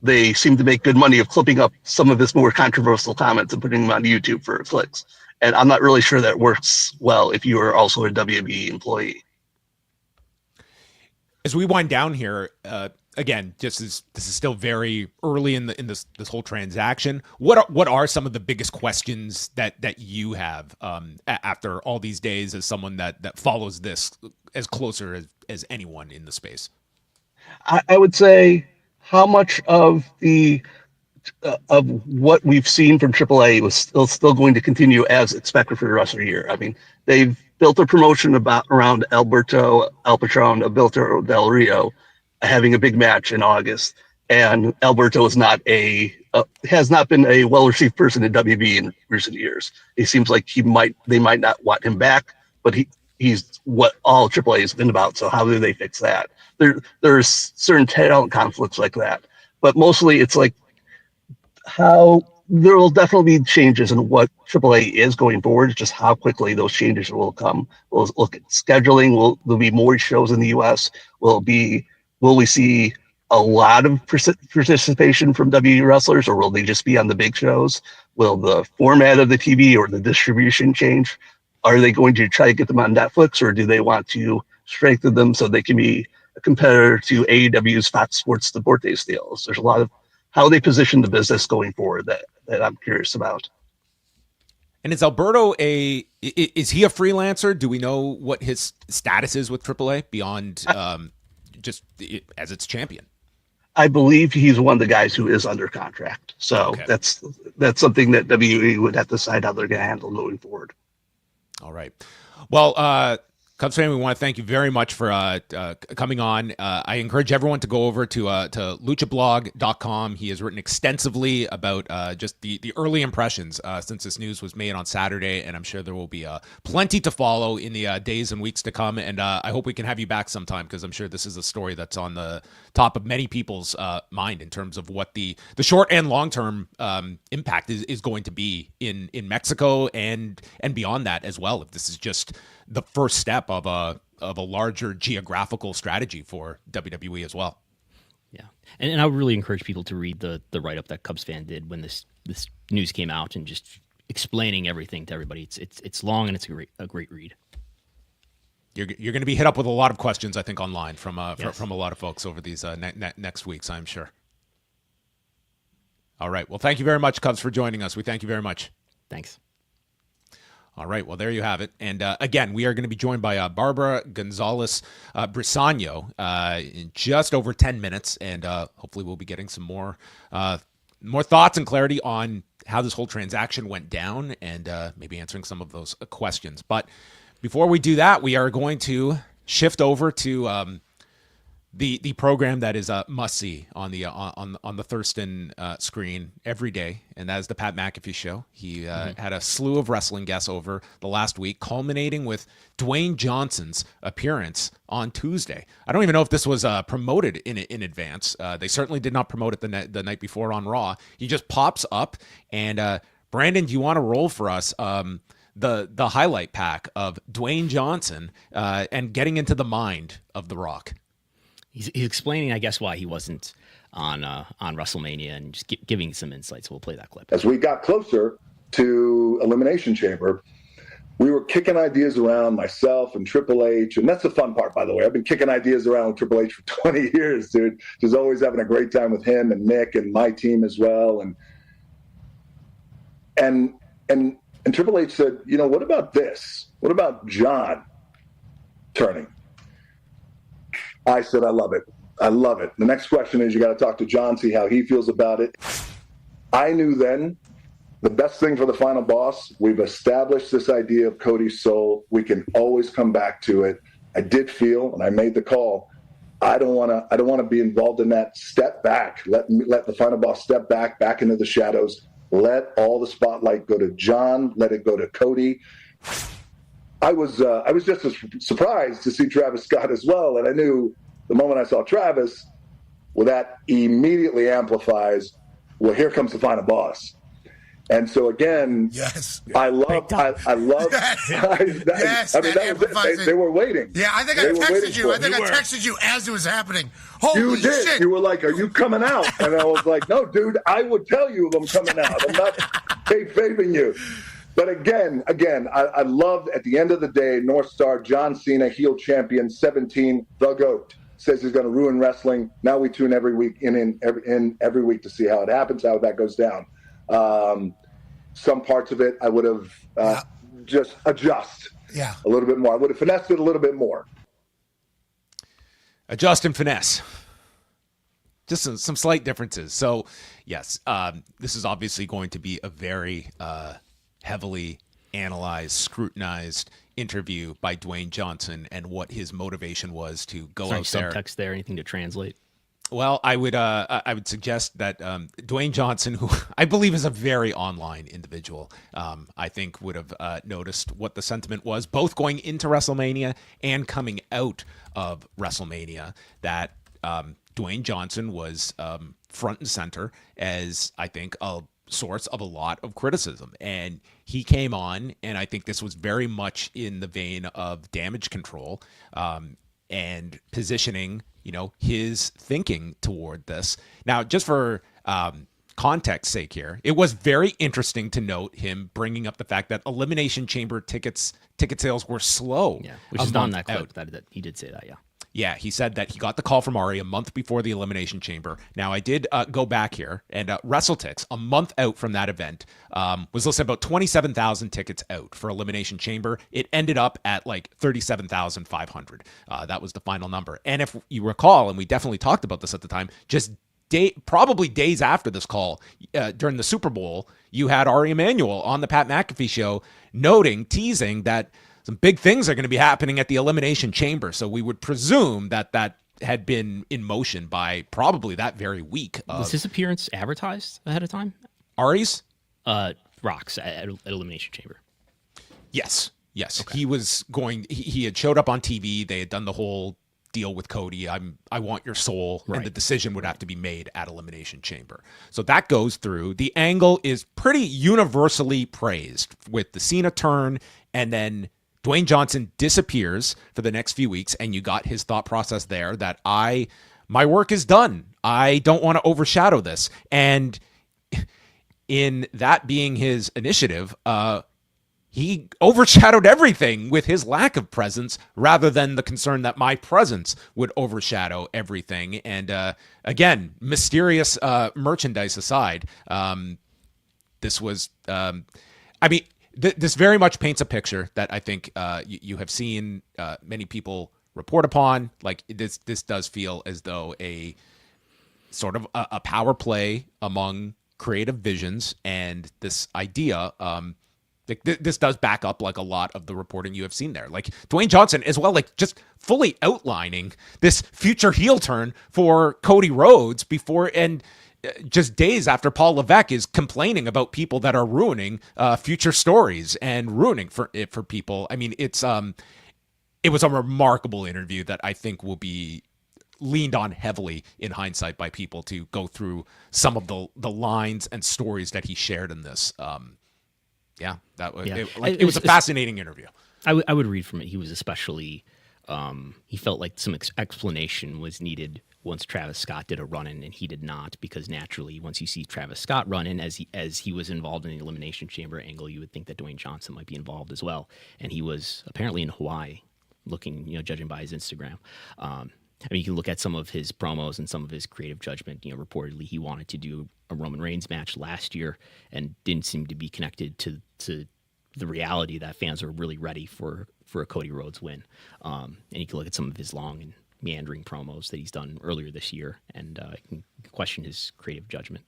they seem to make good money of clipping up some of his more controversial comments and putting them on YouTube for clicks. And I'm not really sure that works well if you are also a WWE employee. As we wind down here, again, this is still very early in this whole transaction. What are some of the biggest questions that you have after all these days as someone that follows this as closer as anyone in the space? I would say how much of what we've seen from AAA was still going to continue as expected for the rest of the year. I mean, they've built a promotion around Alberto El Patron, Alberto Del Rio, having a big match in August, and Alberto is has not been a well-received person in WB in recent years. It seems like they might not want him back, but he's what all AAA has been about. So how do they fix that? There's certain talent conflicts like that, but mostly it's like how there will definitely be changes in what AAA is going forward. It's just how quickly those changes will come. We'll look at scheduling. There'll be more shows in the U.S. Will we see a lot of participation from WWE wrestlers, or will they just be on the big shows? Will the format of the TV or the distribution change? Are they going to try to get them on Netflix, or do they want to strengthen them so they can be a competitor to AEW's Fox Sports Deportes deals? There's a lot of how they position the business going forward that I'm curious about. And is Alberto is he a freelancer? Do we know what his status is with AAA beyond just as its champion? I believe he's one of the guys who is under contract. So okay. That's something that WWE would have to decide how they're going to handle moving forward. All right. Well, Cubs fan, we want to thank you very much for coming on. I encourage everyone to go over to luchablog.com. He has written extensively about just the early impressions since this news was made on Saturday, and I'm sure there will be plenty to follow in the days and weeks to come. And I hope we can have you back sometime, because I'm sure this is a story that's on the top of many people's mind in terms of what the short and long-term impact is going to be in Mexico and beyond that as well, if this is just the first step of a larger geographical strategy for WWE as well. Yeah, and I would really encourage people to read the write-up that Cubs fan did when this news came out, and just explaining everything to everybody. It's long, and it's a great read. You're going to be hit up with a lot of questions, I think, online from a lot of folks over these next weeks, I'm sure. All right. Well, thank you very much, Cubs, for joining us. We thank you very much. Thanks. All right, well, there you have it. And again, we are going to be joined by Bárbara González Briseño in just over 10 minutes, and hopefully we'll be getting some more thoughts and clarity on how this whole transaction went down, and maybe answering some of those questions. But before we do that, we are going to shift over to the program that is a must-see on the Thurston screen every day, and that is the Pat McAfee Show. He had a slew of wrestling guests over the last week, culminating with Dwayne Johnson's appearance on Tuesday. I don't even know if this was promoted in advance. They certainly did not promote it the night before on Raw. He just pops up, and Brandon, do you want to roll for us the highlight pack of Dwayne Johnson and getting into the mind of The Rock? He's explaining, I guess, why he wasn't on WrestleMania, and just giving some insights. We'll play that clip. As we got closer to Elimination Chamber, we were kicking ideas around, myself and Triple H, and that's the fun part, by the way. I've been kicking ideas around with Triple H for 20 years, dude. Just always having a great time with him and Nick and my team as well. And Triple H said, what about this? What about John turning? I said, I love it. I love it. The next question is you got to talk to John, see how he feels about it. I knew then the best thing for the final boss, we've established this idea of Cody's soul. We can always come back to it. I did feel, and I made the call, I don't want to be involved in that. Step back. Let the final boss step back into the shadows. Let all the spotlight go to John. Let it go to Cody. I was just as surprised to see Travis Scott as well, and I knew the moment I saw Travis, well, that immediately amplifies. Well, here comes the final boss. And so again, yes, I love. Yes, I mean, they were waiting. Yeah, I think I texted you. I texted you as it was happening. Holy you did. Shit. You were like, "Are you coming out?" And I was like, "No, dude. I would tell you if I'm coming out. I'm not kayfabing you." But again, I loved at the end of the day, North Star, John Cena, heel champion, 17, the GOAT, says he's going to ruin wrestling. Now we tune every week in every week to see how it happens, how that goes down. Some parts of it I would have just adjust a little bit more. I would have finessed it a little bit more. Adjust and finesse. Just some slight differences. So, yes, this is obviously going to be a very heavily analyzed, scrutinized interview by Dwayne Johnson and what his motivation was to go out there. Subtext there, anything to translate? Well, I would suggest that Dwayne Johnson, who I believe is a very online individual, I think would have noticed what the sentiment was, both going into WrestleMania and coming out of WrestleMania, that Dwayne Johnson was front and center as, I think, a source of a lot of criticism. And he came on, and I think this was very much in the vein of damage control and positioning, his thinking toward this. Now, just for context sake here, it was very interesting to note him bringing up the fact that Elimination Chamber ticket sales were slow. Yeah, which is not in that quote that he did say that, yeah. Yeah, he said that he got the call from Ari a month before the Elimination Chamber. Now, I did go back here, and WrestleTix, a month out from that event, was listed about 27,000 tickets out for Elimination Chamber. It ended up at like 37,500. That was the final number. And if you recall, and we definitely talked about this at the time, just probably days after this call, during the Super Bowl, you had Ari Emanuel on the Pat McAfee show teasing that some big things are going to be happening at the Elimination Chamber. So we would presume that had been in motion by probably that very week. Was his appearance advertised ahead of time? Ari's? Rock's at Elimination Chamber. Yes. Okay. He had showed up on TV. They had done the whole deal with Cody. I want your soul. Right. And the decision would have to be made at Elimination Chamber. So that goes through. The angle is pretty universally praised with the Cena turn, and then Dwayne Johnson disappears for the next few weeks, and you got his thought process there that my work is done. I don't want to overshadow this. And in that being his initiative, he overshadowed everything with his lack of presence rather than the concern that my presence would overshadow everything. And again, mysterious merchandise aside, this was, this very much paints a picture that I think you have seen many people report upon. Like this does feel as though a sort of a power play among creative visions, and this idea. This does back up like a lot of the reporting you have seen there. Like Dwayne Johnson as well, like just fully outlining this future heel turn for Cody Rhodes before and. Just days after Paul Levesque is complaining about people that are ruining future stories and ruining for people. I mean, it was a remarkable interview that I think will be leaned on heavily in hindsight by people to go through some of the lines and stories that he shared in this. It was a fascinating interview. I would read from it. He was especially, he felt like some explanation was needed once Travis Scott did a run-in, and he did not, because naturally, once you see Travis Scott run-in, as he was involved in the Elimination Chamber angle, you would think that Dwayne Johnson might be involved as well. And he was apparently in Hawaii, looking, judging by his Instagram. You can look at some of his promos and some of his creative judgment. Reportedly, he wanted to do a Roman Reigns match last year and didn't seem to be connected to the reality that fans were really ready for a Cody Rhodes win. And you can look at some of his long and meandering promos that he's done earlier this year, and you can question his creative judgment.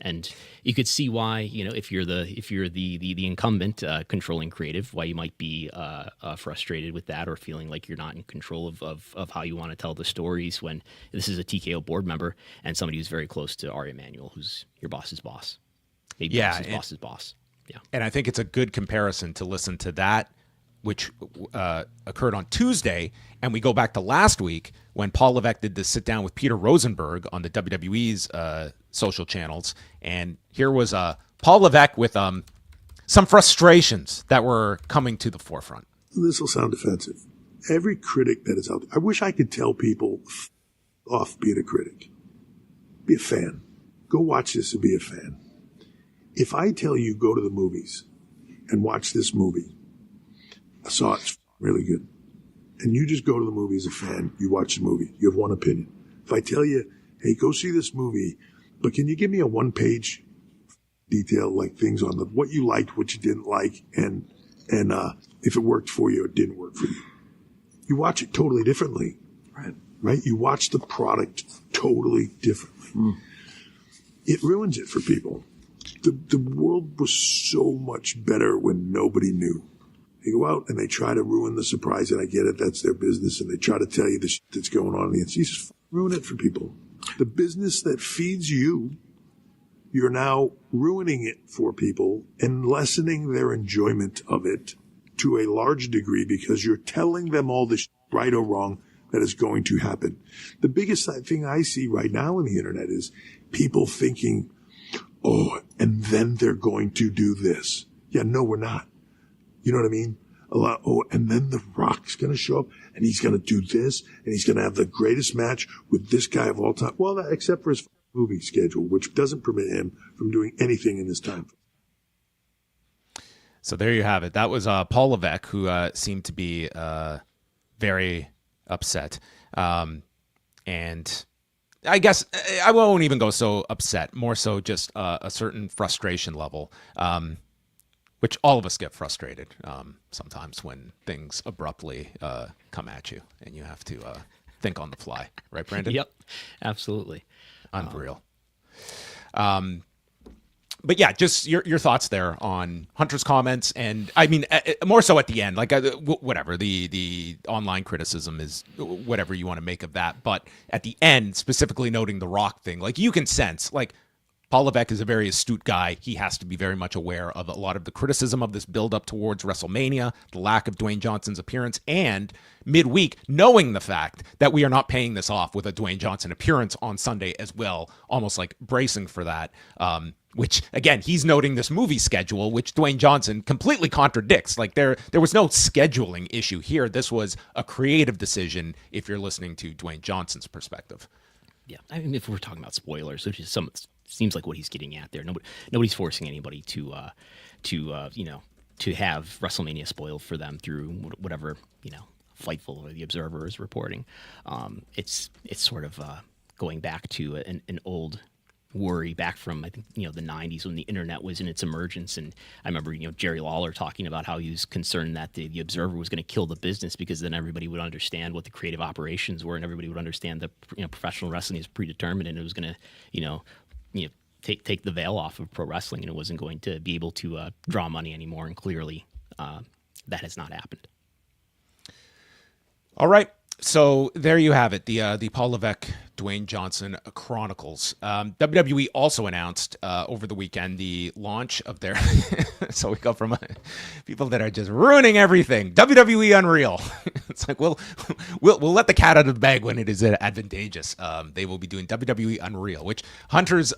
And you could see why, if you're the incumbent controlling creative, why you might be frustrated with that or feeling like you're not in control of how you want to tell the stories when this is a TKO board member and somebody who's very close to Ari Emanuel, who's your boss's boss. Maybe boss's boss. Yeah. And I think it's a good comparison to listen to that, which occurred on Tuesday. And we go back to last week when Paul Levesque did this sit down with Peter Rosenberg on the WWE's social channels. And here was Paul Levesque with some frustrations that were coming to the forefront. This will sound offensive. Every critic that is out there, I wish I could tell people off being a critic. Be a fan. Go watch this and be a fan. If I tell you go to the movies and watch this movie, I saw it's really good, and you just go to the movie as a fan, you watch the movie, you have one opinion. If I tell you, hey, go see this movie, but can you give me a one-page detail, like things on what you liked, what you didn't like, and if it worked for you or didn't work for you. You watch it totally differently, right? You watch the product totally differently. It ruins it for people. The world was so much better when nobody knew. They go out and they try to ruin the surprise, and I get it, that's their business, and they try to tell you the shit that's going on, and you just ruin it for people. The business that feeds you, you're now ruining it for people and lessening their enjoyment of it to a large degree because you're telling them all this right or wrong that is going to happen. The biggest thing I see right now on the internet is people thinking, oh, and then they're going to do this. Yeah, no, we're not. You know what I mean? And then The Rock's going to show up, and he's going to do this, and he's going to have the greatest match with this guy of all time. Well, except for his movie schedule, which doesn't permit him from doing anything in his time. So there you have it. That was Paul Levesque, who seemed to be very upset. And I guess I won't even go so upset, more so just a certain frustration level. Which all of us get frustrated sometimes when things abruptly come at you and you have to think on the fly. Right, Brandon? Yep, absolutely. Unreal. But yeah, just your thoughts there on Hunter's comments. And I mean, more so at the end, like whatever, the online criticism is whatever you want to make of that. But at the end, specifically noting the Rock thing, like you can sense, like, Paul Levesque is a very astute guy. He has to be very much aware of a lot of the criticism of this build-up towards WrestleMania, the lack of Dwayne Johnson's appearance, and midweek, knowing the fact that we are not paying this off with a Dwayne Johnson appearance on Sunday as well, almost like bracing for that, which, again, he's noting this movie schedule, which Dwayne Johnson completely contradicts. Like, there was no scheduling issue here. This was a creative decision if you're listening to Dwayne Johnson's perspective. Yeah, I mean, if we're talking about spoilers, which is seems like what he's getting at there. Nobody's forcing anybody to have WrestleMania spoiled for them through whatever Fightful or The Observer is reporting. It's sort of going back to an old worry back from, I think, the 90s when the internet was in its emergence. And I remember, Jerry Lawler talking about how he was concerned that the Observer was going to kill the business because then everybody would understand what the creative operations were and everybody would understand that, professional wrestling is predetermined and it was going to, take the veil off of pro wrestling and it wasn't going to be able to draw money anymore. And clearly that has not happened. All right. So there you have it, the Paul Levesque, Dwayne Johnson Chronicles. WWE also announced over the weekend the launch of their so we go from people that are just ruining everything. WWE Unreal. It's like we'll let the cat out of the bag when it is advantageous. They will be doing WWE Unreal, which Hunter's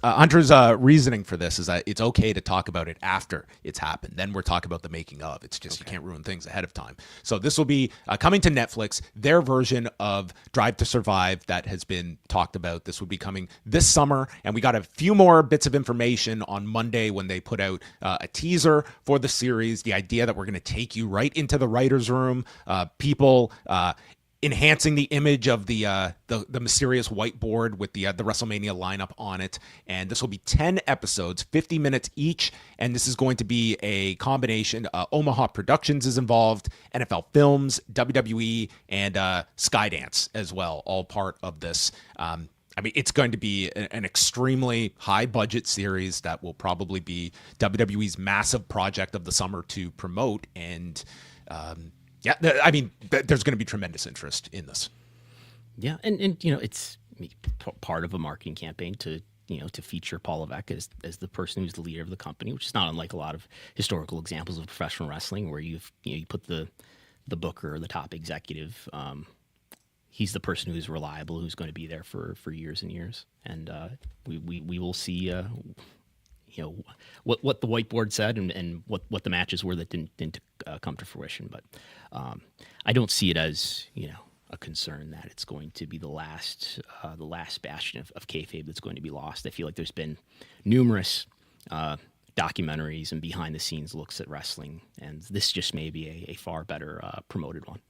reasoning for this is that it's okay to talk about it after it's happened. Then we're talking about the making of. It's just You can't ruin things ahead of time. So this will be coming to Netflix. Their version of Drive to Survive that has been talked about. This would be coming this summer, and we got a few more bits of information on Monday when they put out a teaser for the series. The idea that we're going to take you right into the writer's room. People enhancing the image of the mysterious whiteboard with the WrestleMania lineup on it. And this will be 10 episodes, 50 minutes each. And this is going to be a combination. Omaha Productions is involved, NFL Films, WWE, and Skydance as well, all part of this. I mean, it's going to be an extremely high budget series that will probably be WWE's massive project of the summer to promote. And I mean, there's going to be tremendous interest in this. Yeah. And it's part of a marketing campaign to feature Paul Levesque as the person who's the leader of the company, which is not unlike a lot of historical examples of professional wrestling where you put the booker or the top executive, he's the person who's reliable, who's going to be there for years and years. And we will see, what the whiteboard said and what the matches were that didn't come to fruition. But I don't see it as, a concern that it's going to be the last bastion of kayfabe that's going to be lost. I feel like there's been numerous documentaries and behind the scenes looks at wrestling, and this just may be a far better promoted one.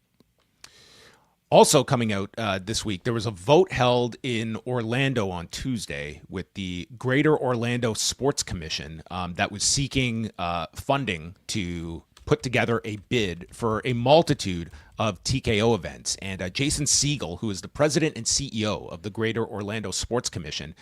Also coming out this week, there was a vote held in Orlando on Tuesday with the Greater Orlando Sports Commission that was seeking funding to put together a bid for a multitude of TKO events. And Jason Siegel, who is the president and CEO of the Greater Orlando Sports Commission,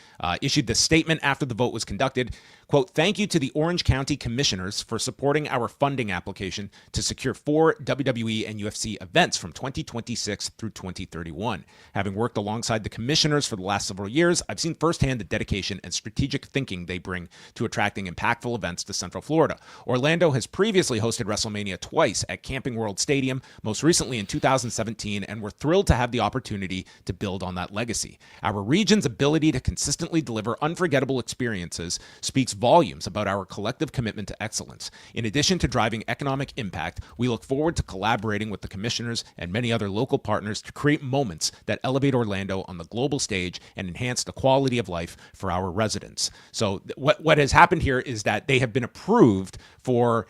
issued this statement after the vote was conducted. Quote, "Thank you to the Orange County Commissioners for supporting our funding application to secure 4 WWE and UFC events from 2026 through 2031. Having worked alongside the commissioners for the last several years, I've seen firsthand the dedication and strategic thinking they bring to attracting impactful events to Central Florida. Orlando has previously hosted WrestleMania twice at Camping World Stadium, most recently in 2017, and we're thrilled to have the opportunity to build on that legacy. Our region's ability to consistently deliver unforgettable experiences speaks volumes about our collective commitment to excellence. In addition to driving economic impact, we look forward to collaborating with the commissioners and many other local partners to create moments that elevate Orlando on the global stage and enhance the quality of life for our residents." So what has happened here is that they have been approved for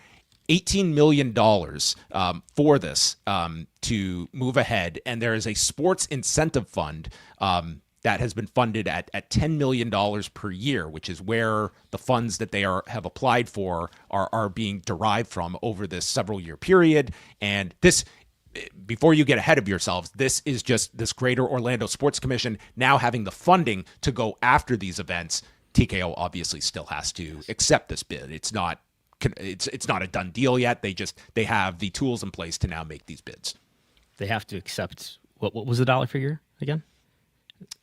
$18 million for this to move ahead. And there is a sports incentive fund that has been funded at $10 million per year, which is where the funds that they have applied for are being derived from over this several year period. And this, before you get ahead of yourselves, this is just this Greater Orlando Sports Commission now having the funding to go after these events. TKO obviously still has to accept this bid. It's not a done deal yet. They have the tools in place to now make these bids. They have to accept what was the dollar figure again?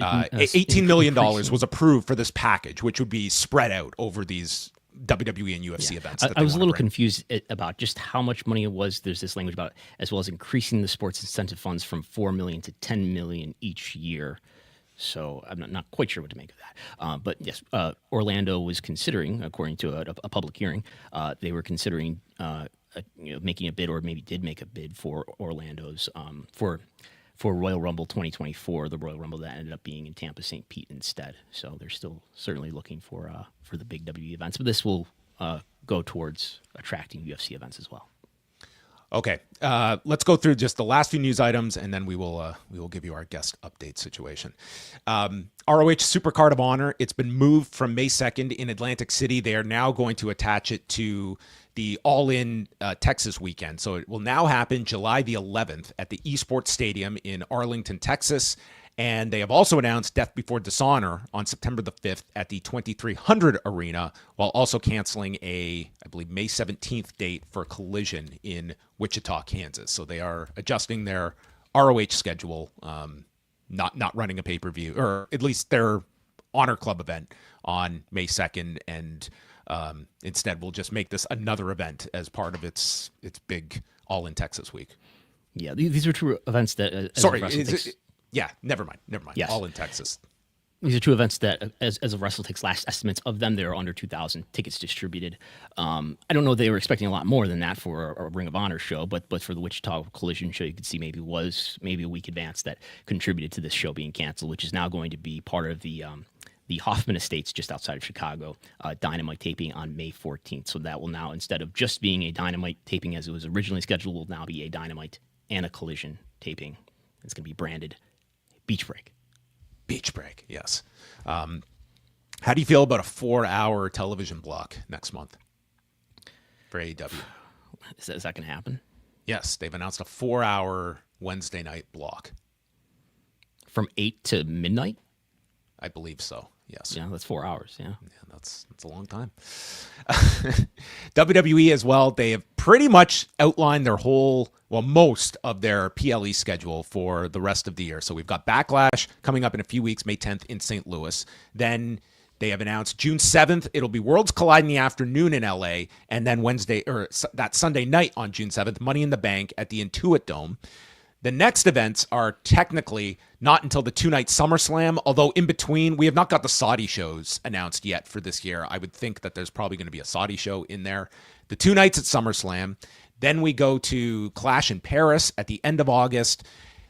$18 million was approved for this package, which would be spread out over these WWE and UFC events. I was a little confused about just how much money it was. There's this language about it, as well as increasing the sports incentive funds from $4 million to $10 million each year. So I'm not quite sure what to make of that. But yes, Orlando was considering, according to a public hearing, they were considering making a bid, or maybe did make a bid for Orlando's for Royal Rumble 2024, the Royal Rumble that ended up being in Tampa St. Pete instead. So they're still certainly looking for the big WWE events, but this will go towards attracting UFC events as well. Okay, let's go through just the last few news items, and then we will give you our guest update situation. ROH Supercard of Honor, it's been moved from May 2nd in Atlantic City. They are now going to attach it to the All-In Texas weekend. So it will now happen July the 11th at the Esports Stadium in Arlington, Texas. And they have also announced Death Before Dishonor on September the 5th at the 2300 Arena, while also canceling I believe, May 17th date for Collision in Wichita, Kansas. So they are adjusting their ROH schedule, not running a pay-per-view, or at least their Honor Club event on May 2nd, and instead we'll just make this another event as part of its big All-In Texas week. Yeah, these are two events that... Yeah, never mind. Yes. All in Texas. These are two events that, as of WrestleTix last estimates of them, there are under 2,000 tickets distributed. I don't know, they were expecting a lot more than that for a Ring of Honor show, but for the Wichita Collision show, you could see maybe a week advance that contributed to this show being canceled, which is now going to be part of the Hoffman Estates just outside of Chicago Dynamite taping on May 14th. So that will now, instead of just being a Dynamite taping as it was originally scheduled, will now be a Dynamite and a Collision taping It's going to be branded Beach Break. Beach Break, yes. How do you feel about a 4-hour television block next month for AEW? Is that going to happen? Yes, they've announced a 4-hour Wednesday night block. From 8 to midnight? I believe so, yes. Yeah, that's 4 hours, yeah. Yeah, that's a long time. WWE as well, they have pretty much outlined their most of their PLE schedule for the rest of the year. So we've got Backlash coming up in a few weeks, May 10th in St. Louis. Then they have announced June 7th, it'll be Worlds Collide in the afternoon in LA, and then that Sunday night on June 7th, Money in the Bank at the Intuit Dome. The next events are technically not until the 2-night SummerSlam, although in between, we have not got the Saudi shows announced yet for this year. I would think that there's probably going to be a Saudi show in there. The 2 nights at SummerSlam. Then we go to Clash in Paris at the end of August.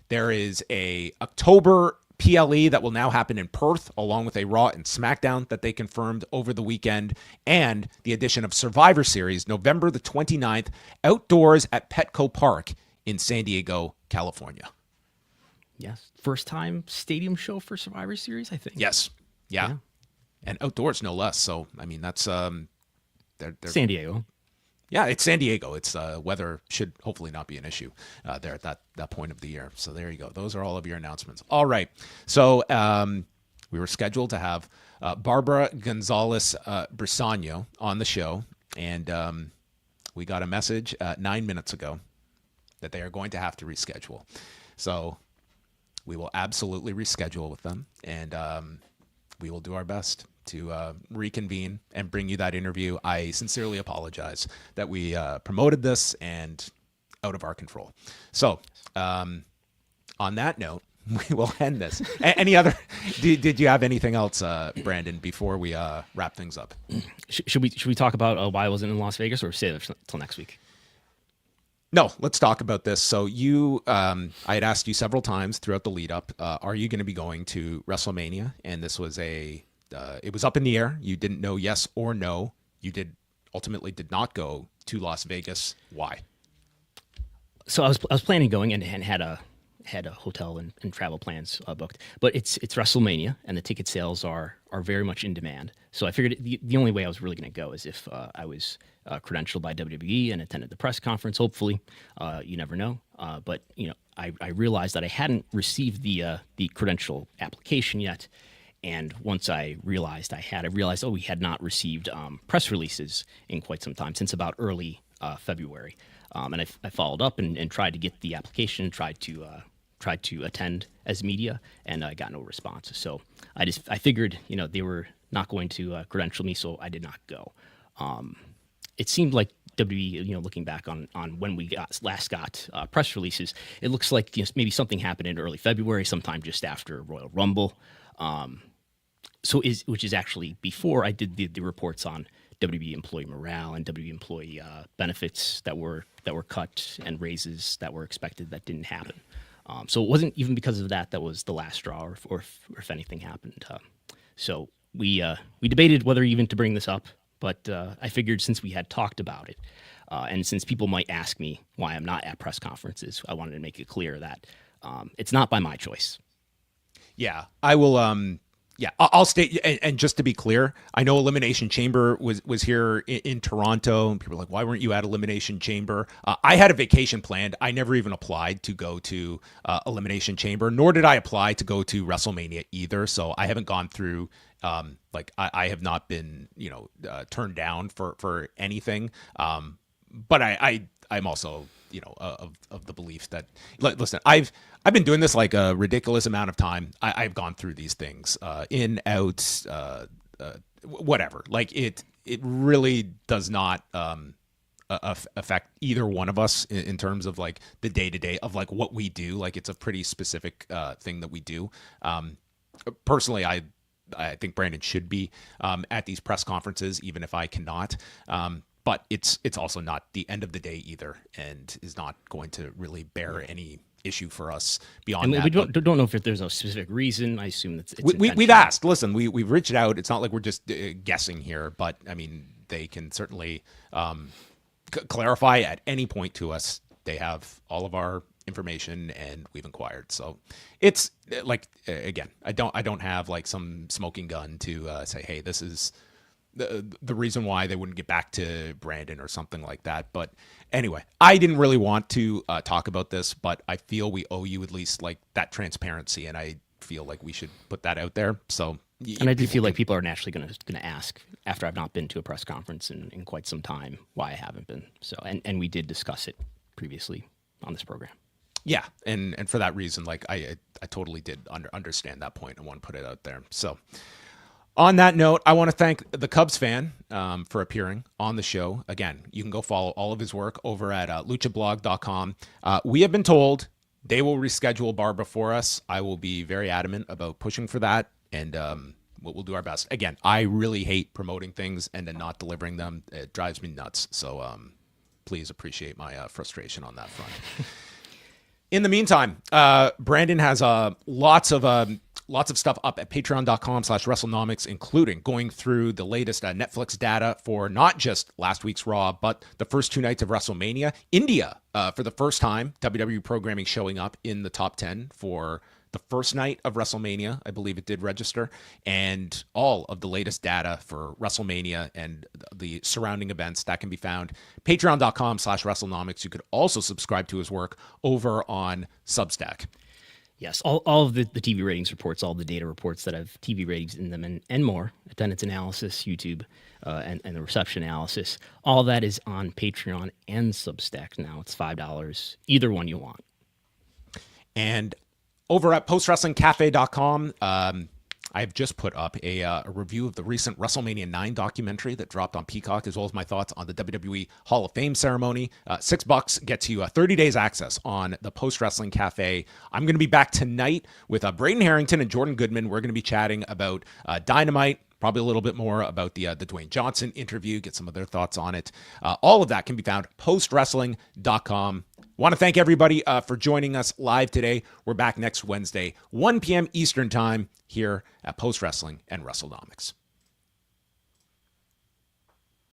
There is a October PLE that will now happen in Perth, along with a Raw and SmackDown that they confirmed over the weekend, and the addition of Survivor Series, November the 29th, outdoors at Petco Park in San Diego, California. Yes. First time stadium show for Survivor Series, I think. Yes. Yeah. And outdoors, no less. So, I mean, that's they're San Diego. Yeah, it's San Diego. It's weather should hopefully not be an issue there at that point of the year. So there you go. Those are all of your announcements. All right. So we were scheduled to have Bárbara González Briseño on the show, and we got a message 9 minutes ago that they are going to have to reschedule. So we will absolutely reschedule with them, and we will do our best to reconvene and bring you that interview. I sincerely apologize that we promoted this and out of our control. So on that note, we will end this. Any other? Did you have anything else, Brandon, before we wrap things up? Should we talk about why I wasn't in Las Vegas, or save it till next week? No, let's talk about this. So I had asked you several times throughout the lead up, are you going to be going to WrestleMania? And this was it was up in the air. You didn't know yes or no. You ultimately did not go to Las Vegas. Why? So I was planning going and had a hotel and travel plans booked, but it's WrestleMania and the ticket sales are very much in demand. So I figured the only way I was really going to go is if I was credentialed by WWE and attended the press conference. Hopefully, you never know. But I realized that I hadn't received the credential application yet. And once I realized we had not received press releases in quite some time, since about early February. And I followed up and tried to get the application, tried to attend as media, and I got no response. So I figured, they were not going to credential me, so I did not go. It seemed like WWE, looking back on when we last got press releases, it looks like maybe something happened in early February, sometime just after Royal Rumble. Which is actually before I did the reports on WWE employee morale and WWE employee benefits that were cut and raises that were expected that didn't happen. So it wasn't even because of that was the last straw, or if anything happened. So we debated whether even to bring this up, but I figured since we had talked about it, and since people might ask me why I'm not at press conferences, I wanted to make it clear that it's not by my choice. Yeah, I will. Yeah, I'll state, and just to be clear, I know Elimination Chamber was here in Toronto, and people were like, why weren't you at Elimination Chamber? I had a vacation planned. I never even applied to go to Elimination Chamber, nor did I apply to go to WrestleMania either. So I haven't gone through, I have not been, turned down for anything. But I'm also, of the belief that, listen, I've been doing this like a ridiculous amount of time. I've gone through these things, in, out, whatever. Like it really does not affect either one of us in terms of like the day to day of like what we do. Like it's a pretty specific thing that we do. Personally, I think Brandon should be at these press conferences, even if I cannot. But it's also not the end of the day either, and is not going to really bear any issue for us beyond that. We don't know if there's a specific reason. I assume that we've asked. Listen, we've reached out. It's not like we're just guessing here, but I mean, they can certainly clarify at any point to us. They have all of our information and we've inquired. So it's like, again, I don't have like some smoking gun to say, hey, this is the reason why they wouldn't get back to Brandon or something like that. But anyway, I didn't really want to talk about this, but I feel we owe you at least like that transparency, and I feel like we should put that out there. So, and I do feel like people are naturally going to ask, after I've not been to a press conference in quite some time, why I haven't been. So, and we did discuss it previously on this program. Yeah, and for that reason, like I totally did understand that point and want to put it out there. So, on that note, I want to thank the Cubs fan for appearing on the show. Again, you can go follow all of his work over at luchablog.com. We have been told they will reschedule Barbara for us. I will be very adamant about pushing for that, and we'll do our best. Again, I really hate promoting things and then not delivering them. It drives me nuts. So please appreciate my frustration on that front. In the meantime, Brandon has lots of stuff up at patreon.com/Wrestlenomics, including going through the latest Netflix data for not just last week's Raw, but the first 2 nights of WrestleMania. India, for the first time, WWE programming showing up in the top 10 for the first night of WrestleMania. I believe it did register. And all of the latest data for WrestleMania and the surrounding events, that can be found patreon.com/Wrestlenomics. You could also subscribe to his work over on Substack. Yes, all of the TV ratings reports, all the data reports that have TV ratings in them and more, attendance analysis, YouTube, and the reception analysis, all that is on Patreon and Substack now. It's $5, either one you want. And over at postwrestlingcafe.com, I've just put up a review of the recent WrestleMania 9 documentary that dropped on Peacock, as well as my thoughts on the WWE Hall of Fame ceremony. $6 gets you 30 days access on the Post Wrestling Cafe. I'm going to be back tonight with Braden Harrington and Jordan Goodman. We're going to be chatting about Dynamite, probably a little bit more about the Dwayne Johnson interview, get some of their thoughts on it. All of that can be found postwrestling.com. Want to thank everybody for joining us live today. We're back next Wednesday, 1 p.m. Eastern Time here at Post Wrestling and Wrestlenomics.